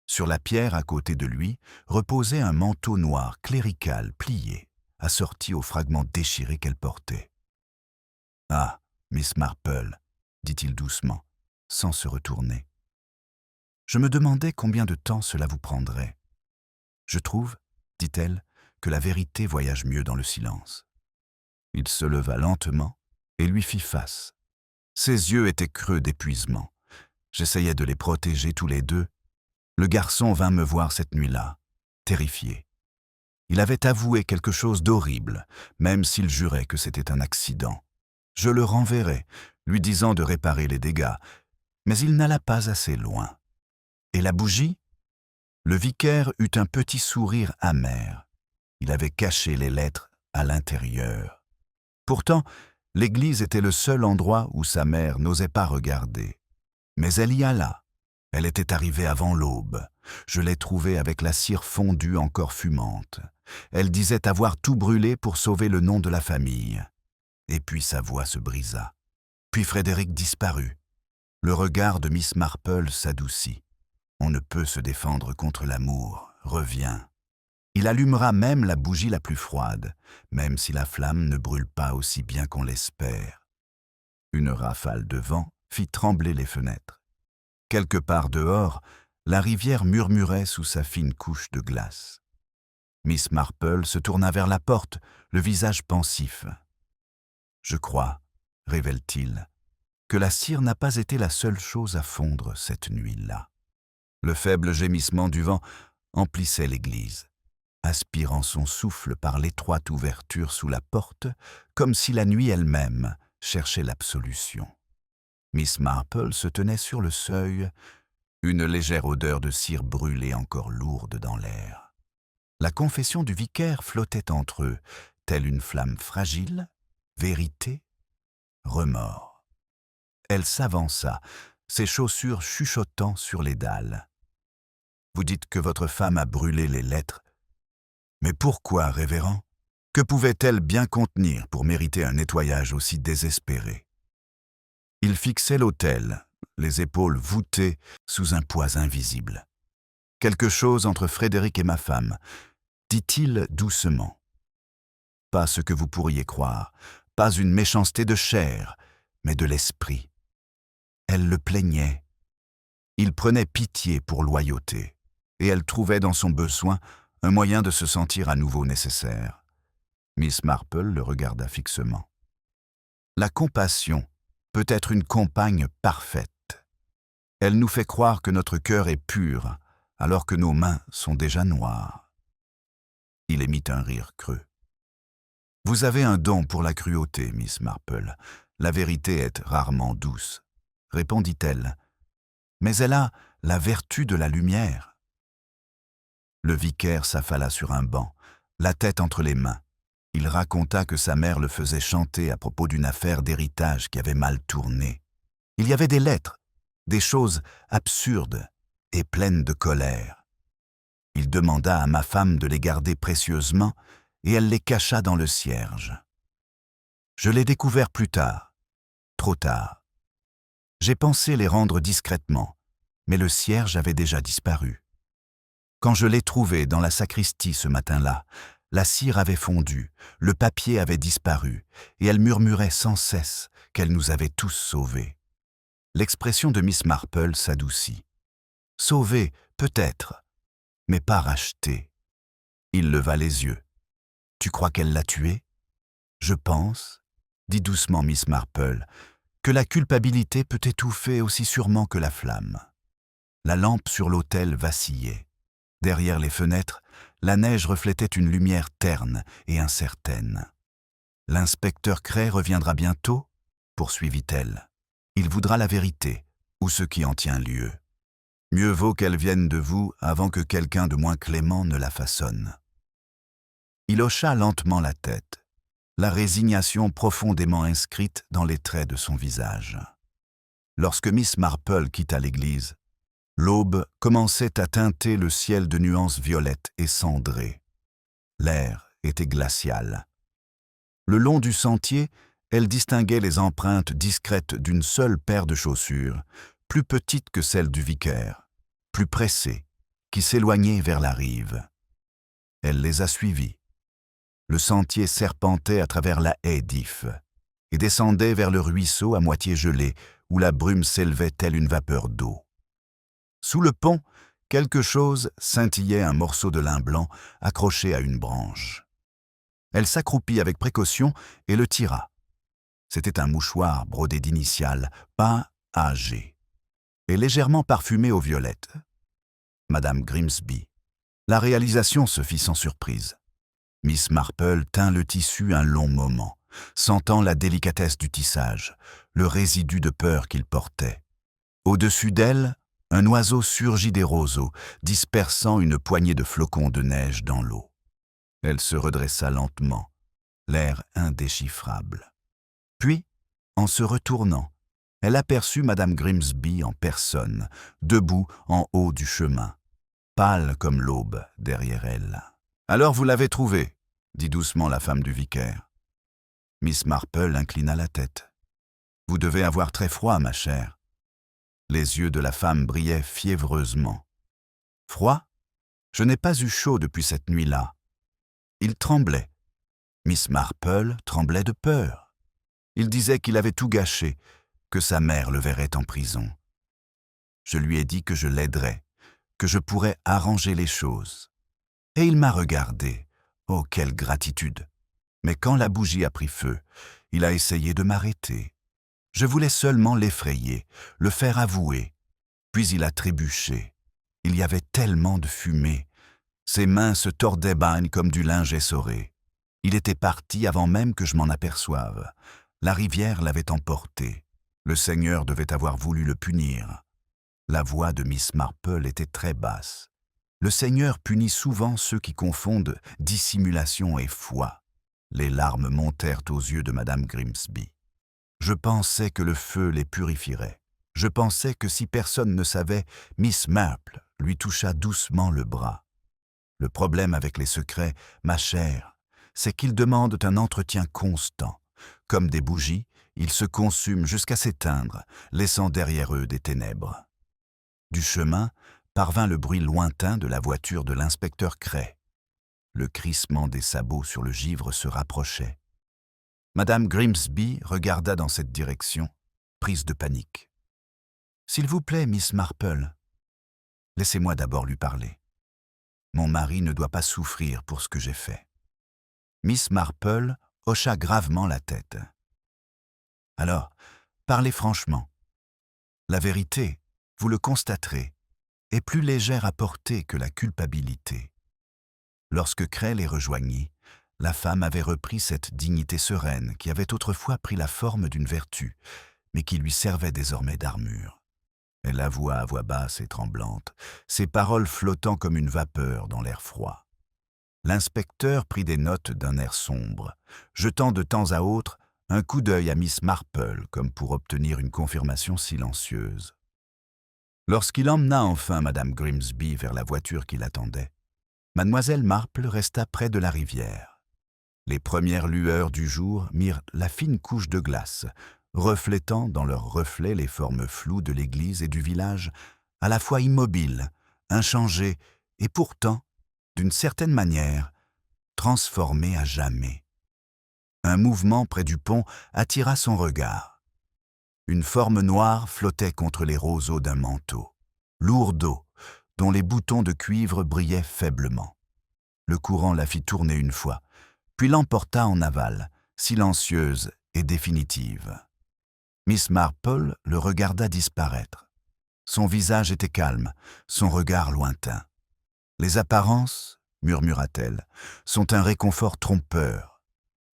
Sur la pierre à côté de lui reposait un manteau noir clérical plié, assorti aux fragments déchirés qu'elle portait. « Ah, Miss Marple, » dit-il doucement, sans se retourner. « Je me demandais combien de temps cela vous prendrait. Je trouve, dit-elle, que la vérité voyage mieux dans le silence. » Il se leva lentement et lui fit face. Ses yeux étaient creux d'épuisement. J'essayais de les protéger tous les deux. Le garçon vint me voir cette nuit-là, terrifié. Il avait avoué quelque chose d'horrible, même s'il jurait que c'était un accident. Je le renverrai, lui disant de réparer les dégâts, mais il n'alla pas assez loin. Et la bougie? Le vicaire eut un petit sourire amer. Il avait caché les lettres à l'intérieur. Pourtant, l'église était le seul endroit où sa mère n'osait pas regarder. Mais elle y alla. Elle était arrivée avant l'aube. Je l'ai trouvée avec la cire fondue encore fumante. Elle disait avoir tout brûlé pour sauver le nom de la famille. Et puis sa voix se brisa. Puis Frédéric disparut. Le regard de Miss Marple s'adoucit. On ne peut se défendre contre l'amour. Reviens. Il allumera même la bougie la plus froide, même si la flamme ne brûle pas aussi bien qu'on l'espère. Une rafale de vent fit trembler les fenêtres. Quelque part dehors, la rivière murmurait sous sa fine couche de glace. Miss Marple se tourna vers la porte, le visage pensif. « Je crois, révèle-t-il, que la cire n'a pas été la seule chose à fondre cette nuit-là. » Le faible gémissement du vent emplissait l'église, aspirant son souffle par l'étroite ouverture sous la porte, comme si la nuit elle-même cherchait l'absolution. Miss Marple se tenait sur le seuil, Une légère odeur de cire brûlée encore lourde dans l'air. La confession du vicaire flottait entre eux, telle une flamme fragile, vérité, remords. Elle s'avança, ses chaussures chuchotant sur les dalles. « Vous dites que votre femme a brûlé les lettres. Mais pourquoi, révérend? Que pouvait-elle bien contenir pour mériter un nettoyage aussi désespéré ?» Il fixait l'autel, les épaules voûtées sous un poids invisible. « Quelque chose entre Frédéric et ma femme, » dit-il doucement. « Pas ce que vous pourriez croire, pas une méchanceté de chair, mais de l'esprit. » Elle le plaignait. Il prenait pitié pour loyauté, et elle trouvait dans son besoin un moyen de se sentir à nouveau nécessaire. Miss Marple le regarda fixement. La compassion peut être une compagne parfaite. Elle nous fait croire que notre cœur est pur, alors que nos mains sont déjà noires. Il émit un rire creux. « Vous avez un don pour la cruauté, Miss Marple. La vérité est rarement douce, » répondit-elle. « Mais elle a la vertu de la lumière. » Le vicaire s'affala sur un banc, la tête entre les mains. Il raconta que sa mère le faisait chanter à propos d'une affaire d'héritage qui avait mal tourné. Il y avait des lettres, des choses absurdes et pleines de colère. Il demanda à ma femme de les garder précieusement et elle les cacha dans le cierge. Je l'ai découvert plus tard, trop tard. J'ai pensé les rendre discrètement, mais le cierge avait déjà disparu. Quand je l'ai trouvé dans la sacristie ce matin-là, la cire avait fondu, le papier avait disparu, et elle murmurait sans cesse qu'elle nous avait tous sauvés. L'expression de Miss Marple s'adoucit. « Sauvés, peut-être, mais pas rachetés. » Il leva les yeux. « Tu crois qu'elle l'a tué ? » « Je pense, » dit doucement Miss Marple, « que la culpabilité peut étouffer aussi sûrement que la flamme. » La lampe sur l'autel vacillait. Derrière les fenêtres, la neige reflétait une lumière terne et incertaine. « L'inspecteur Cray reviendra bientôt ?» poursuivit-elle. « Il voudra la vérité, ou ce qui en tient lieu. Mieux vaut qu'elle vienne de vous avant que quelqu'un de moins clément ne la façonne. » Il hocha lentement la tête, la résignation profondément inscrite dans les traits de son visage. Lorsque Miss Marple quitta l'église, l'aube commençait à teinter le ciel de nuances violettes et cendrées. L'air était glacial. Le long du sentier, elle distinguait les empreintes discrètes d'une seule paire de chaussures, plus petite que celle du vicaire, plus pressée, qui s'éloignait vers la rive. Elle les a suivies. Le sentier serpentait à travers la haie d'ifs et descendait vers le ruisseau à moitié gelé, où la brume s'élevait telle une vapeur d'eau. Sous le pont, quelque chose scintillait un morceau de lin blanc accroché à une branche. Elle s'accroupit avec précaution et le tira. C'était un mouchoir brodé d'initiales, pas AG, et légèrement parfumé aux violettes. Madame Grimsby. La réalisation se fit sans surprise. Miss Marple tint le tissu un long moment, sentant la délicatesse du tissage, le résidu de peur qu'il portait. Au-dessus d'elle, un oiseau surgit des roseaux, dispersant une poignée de flocons de neige dans l'eau. Elle se redressa lentement, l'air indéchiffrable. Puis, en se retournant, elle aperçut Madame Grimsby en personne, debout en haut du chemin, pâle comme l'aube derrière elle. « Alors vous l'avez trouvé ?» dit doucement la femme du vicaire. Miss Marple inclina la tête. « Vous devez avoir très froid, ma chère. » Les yeux de la femme brillaient fiévreusement. « Froid ? Je n'ai pas eu chaud depuis cette nuit-là. » Il tremblait. Miss Marple tremblait de peur. Il disait qu'il avait tout gâché, que sa mère le verrait en prison. Je lui ai dit que je l'aiderais, que je pourrais arranger les choses. Et il m'a regardé. Oh, quelle gratitude! Mais quand la bougie a pris feu, il a essayé de m'arrêter. Je voulais seulement l'effrayer, le faire avouer. Puis il a trébuché. Il y avait tellement de fumée. Ses mains se tordaient bagne comme du linge essoré. Il était parti avant même que je m'en aperçoive. La rivière l'avait emporté. Le Seigneur devait avoir voulu le punir. La voix de Miss Marple était très basse. Le Seigneur punit souvent ceux qui confondent dissimulation et foi. Les larmes montèrent aux yeux de Madame Grimsby. Je pensais que le feu les purifierait. Je pensais que si personne ne savait, Miss Marple lui toucha doucement le bras. Le problème avec les secrets, ma chère, c'est qu'ils demandent un entretien constant. Comme des bougies, ils se consument jusqu'à s'éteindre, laissant derrière eux des ténèbres. Du chemin parvint le bruit lointain de la voiture de l'inspecteur Cray. Le crissement des sabots sur le givre se rapprochait. Madame Grimsby regarda dans cette direction, prise de panique. « S'il vous plaît, Miss Marple, laissez-moi d'abord lui parler. Mon mari ne doit pas souffrir pour ce que j'ai fait. » Miss Marple hocha gravement la tête. « Alors, parlez franchement. La vérité, vous le constaterez, est plus légère à porter que la culpabilité. » Lorsque Cray les rejoignit, la femme avait repris cette dignité sereine qui avait autrefois pris la forme d'une vertu, mais qui lui servait désormais d'armure. Elle avoua à voix basse et tremblante, ses paroles flottant comme une vapeur dans l'air froid. L'inspecteur prit des notes d'un air sombre, jetant de temps à autre un coup d'œil à Miss Marple comme pour obtenir une confirmation silencieuse. Lorsqu'il emmena enfin Madame Grimsby vers la voiture qui l'attendait, Mademoiselle Marple resta près de la rivière. Les premières lueurs du jour mirent la fine couche de glace, reflétant dans leurs reflets les formes floues de l'église et du village, à la fois immobiles, inchangées et pourtant, d'une certaine manière, transformées à jamais. Un mouvement près du pont attira son regard. Une forme noire flottait contre les roseaux d'un manteau, lourd d'eau, dont les boutons de cuivre brillaient faiblement. Le courant la fit tourner une fois, puis l'emporta en aval, silencieuse et définitive. Miss Marple le regarda disparaître. Son visage était calme, son regard lointain. « Les apparences, murmura-t-elle, sont un réconfort trompeur.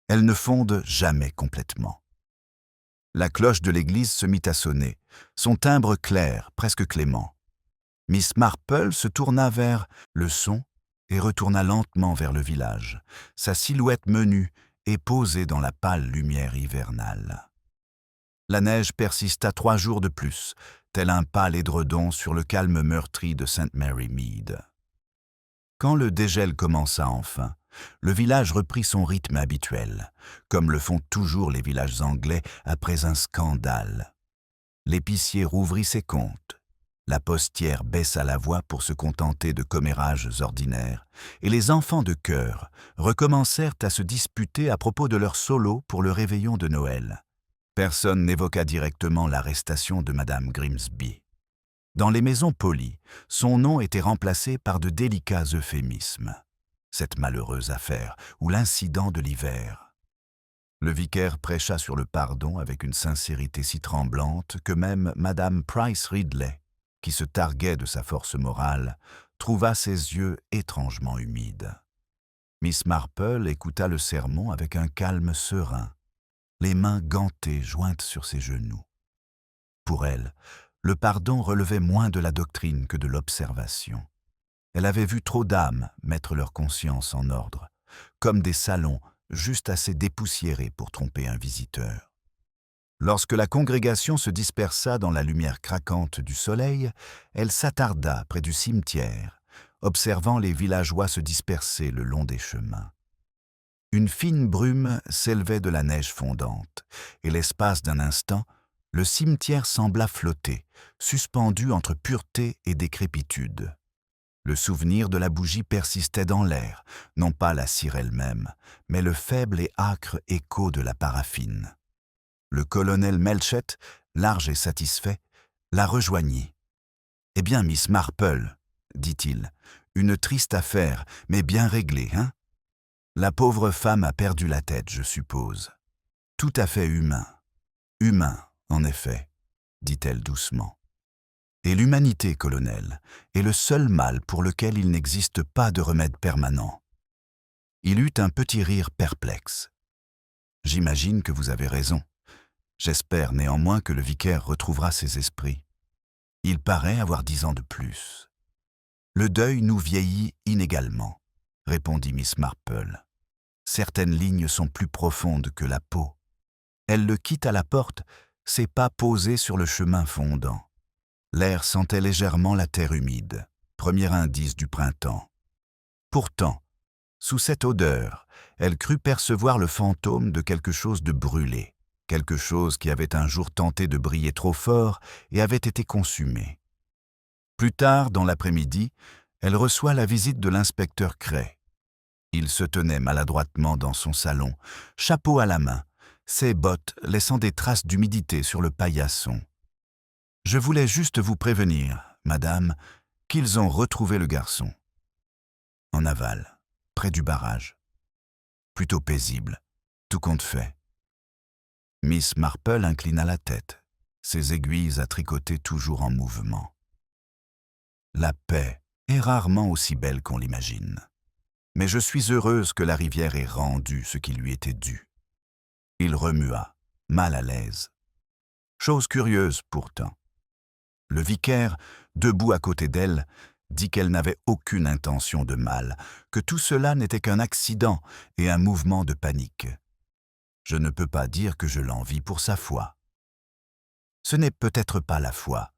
Elles ne fondent jamais complètement. » La cloche de l'église se mit à sonner, son timbre clair, presque clément. Miss Marple se tourna vers le son et retourna lentement vers le village, sa silhouette menue et posée dans la pâle lumière hivernale. La neige persista 3 jours de plus, tel un pâle édredon sur le calme meurtri de St. Mary Mead. Quand le dégel commença enfin, le village reprit son rythme habituel, comme le font toujours les villages anglais après un scandale. L'épicier rouvrit ses comptes. La postière baissa la voix pour se contenter de commérages ordinaires, et les enfants de chœur recommencèrent à se disputer à propos de leur solo pour le réveillon de Noël. Personne n'évoqua directement l'arrestation de Madame Grimsby. Dans les maisons polies, son nom était remplacé par de délicats euphémismes. Cette malheureuse affaire, ou l'incident de l'hiver. Le vicaire prêcha sur le pardon avec une sincérité si tremblante que même Madame Price Ridley, qui se targuait de sa force morale, trouva ses yeux étrangement humides. Miss Marple écouta le sermon avec un calme serein, les mains gantées jointes sur ses genoux. Pour elle, le pardon relevait moins de la doctrine que de l'observation. Elle avait vu trop d'âmes mettre leur conscience en ordre, comme des salons juste assez dépoussiérés pour tromper un visiteur. Lorsque la congrégation se dispersa dans la lumière craquante du soleil, elle s'attarda près du cimetière, observant les villageois se disperser le long des chemins. Une fine brume s'élevait de la neige fondante, et l'espace d'un instant, le cimetière sembla flotter, suspendu entre pureté et décrépitude. Le souvenir de la bougie persistait dans l'air, non pas la cire elle-même, mais le faible et âcre écho de la paraffine. Le colonel Melchett, large et satisfait, la rejoignit. « Eh bien, Miss Marple, dit-il, une triste affaire, mais bien réglée, hein? La pauvre femme a perdu la tête, je suppose. Tout à fait humain. Humain, en effet, dit-elle doucement. Et l'humanité, colonel, est le seul mal pour lequel il n'existe pas de remède permanent. » Il eut un petit rire perplexe. « J'imagine que vous avez raison. J'espère néanmoins que le vicaire retrouvera ses esprits. » Il paraît avoir 10 ans de plus. Le deuil nous vieillit inégalement, répondit Miss Marple. Certaines lignes sont plus profondes que la peau. Elle le quitte à la porte, ses pas posés sur le chemin fondant. L'air sentait légèrement la terre humide, premier indice du printemps. Pourtant, sous cette odeur, elle crut percevoir le fantôme de quelque chose de brûlé, quelque chose qui avait un jour tenté de briller trop fort et avait été consumé. Plus tard, dans l'après-midi, elle reçoit la visite de l'inspecteur Cray. Il se tenait maladroitement dans son salon, chapeau à la main, ses bottes laissant des traces d'humidité sur le paillasson. « Je voulais juste vous prévenir, madame, qu'ils ont retrouvé le garçon. » En aval, près du barrage. Plutôt paisible, tout compte fait. Miss Marple inclina la tête, ses aiguilles à tricoter toujours en mouvement. La paix est rarement aussi belle qu'on l'imagine. Mais je suis heureuse que la rivière ait rendu ce qui lui était dû. Il remua, mal à l'aise. Chose curieuse pourtant. Le vicaire, debout à côté d'elle, dit qu'elle n'avait aucune intention de mal, que tout cela n'était qu'un accident et un mouvement de panique. Je ne peux pas dire que je l'envie pour sa foi. Ce n'est peut-être pas la foi,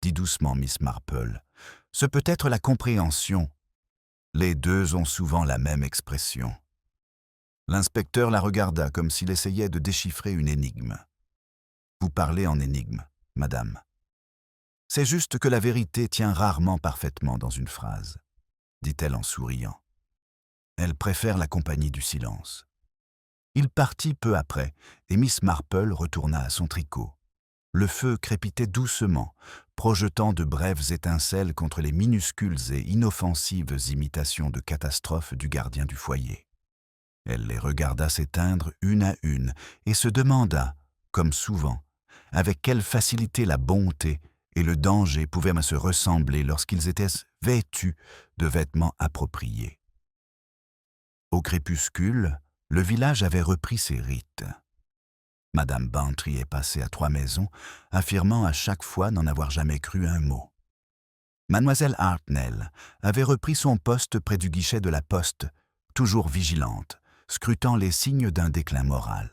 dit doucement Miss Marple. Ce peut être la compréhension. Les deux ont souvent la même expression. L'inspecteur la regarda comme s'il essayait de déchiffrer une énigme. Vous parlez en énigme, madame. C'est juste que la vérité tient rarement parfaitement dans une phrase, dit-elle en souriant. Elle préfère la compagnie du silence. Il partit peu après, et Miss Marple retourna à son tricot. Le feu crépitait doucement, projetant de brèves étincelles contre les minuscules et inoffensives imitations de catastrophes du gardien du foyer. Elle les regarda s'éteindre une à une et se demanda, comme souvent, avec quelle facilité la bonté et le danger pouvaient se ressembler lorsqu'ils étaient vêtus de vêtements appropriés. Au crépuscule, le village avait repris ses rites. Madame Bantry est passée à 3 maisons, affirmant à chaque fois n'en avoir jamais cru un mot. Mademoiselle Hartnell avait repris son poste près du guichet de la poste, toujours vigilante, scrutant les signes d'un déclin moral.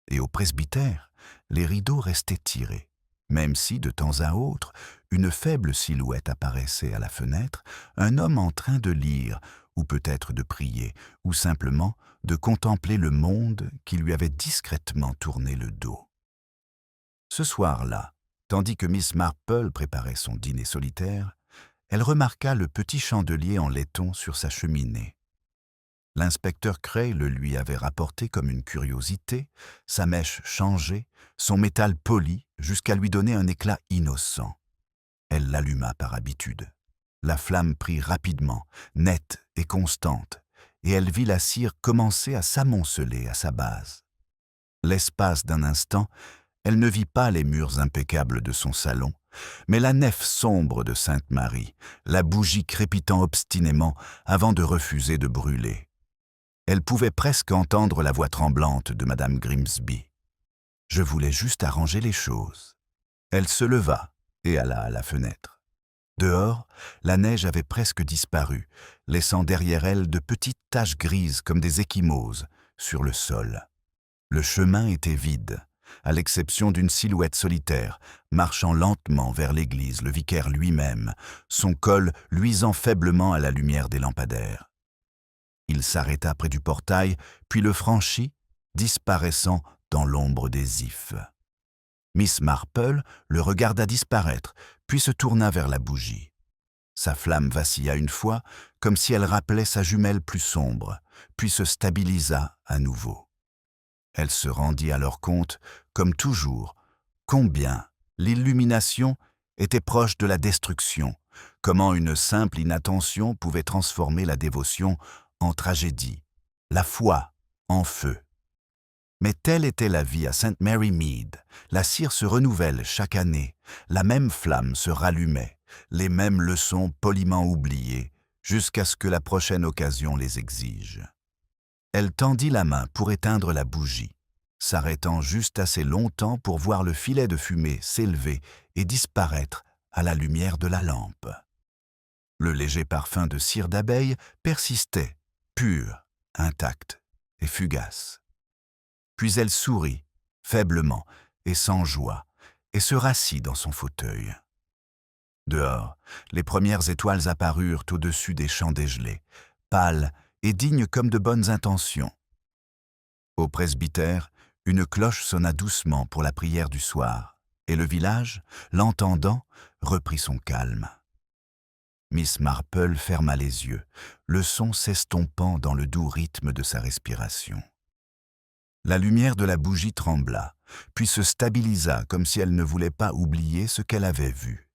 Et au presbytère, les rideaux restaient tirés, même si, de temps à autre, une faible silhouette apparaissait à la fenêtre, un homme en train de lire, ou peut-être de prier, ou simplement de contempler le monde qui lui avait discrètement tourné le dos. Ce soir-là, tandis que Miss Marple préparait son dîner solitaire, elle remarqua le petit chandelier en laiton sur sa cheminée. L'inspecteur Cray le lui avait rapporté comme une curiosité, sa mèche changée, son métal poli, jusqu'à lui donner un éclat innocent. Elle l'alluma par habitude. La flamme prit rapidement, nette et constante, et elle vit la cire commencer à s'amonceler à sa base. L'espace d'un instant, elle ne vit pas les murs impeccables de son salon, mais la nef sombre de Sainte-Marie, la bougie crépitant obstinément avant de refuser de brûler. Elle pouvait presque entendre la voix tremblante de Madame Grimsby. « Je voulais juste arranger les choses. » Elle se leva et alla à la fenêtre. Dehors, la neige avait presque disparu, laissant derrière elle de petites taches grises comme des ecchymoses sur le sol. Le chemin était vide, à l'exception d'une silhouette solitaire, marchant lentement vers l'église, le vicaire lui-même, son col luisant faiblement à la lumière des lampadaires. Il s'arrêta près du portail, puis le franchit, disparaissant dans l'ombre des ifs. Miss Marple le regarda disparaître, puis se tourna vers la bougie. Sa flamme vacilla une fois, comme si elle rappelait sa jumelle plus sombre, puis se stabilisa à nouveau. Elle se rendit alors compte, comme toujours, combien l'illumination était proche de la destruction, comment une simple inattention pouvait transformer la dévotion en tragédie, la foi en feu. Mais telle était la vie à St. Mary Mead. La cire se renouvelle chaque année, la même flamme se rallumait, les mêmes leçons poliment oubliées, jusqu'à ce que la prochaine occasion les exige. Elle tendit la main pour éteindre la bougie, s'arrêtant juste assez longtemps pour voir le filet de fumée s'élever et disparaître à la lumière de la lampe. Le léger parfum de cire d'abeille persistait, pur, intact et fugace. Puis elle sourit, faiblement et sans joie, et se rassit dans son fauteuil. Dehors, les premières étoiles apparurent au-dessus des champs dégelés, pâles et dignes comme de bonnes intentions. Au presbytère, une cloche sonna doucement pour la prière du soir, et le village, l'entendant, reprit son calme. Miss Marple ferma les yeux, le son s'estompant dans le doux rythme de sa respiration. La lumière de la bougie trembla, puis se stabilisa comme si elle ne voulait pas oublier ce qu'elle avait vu.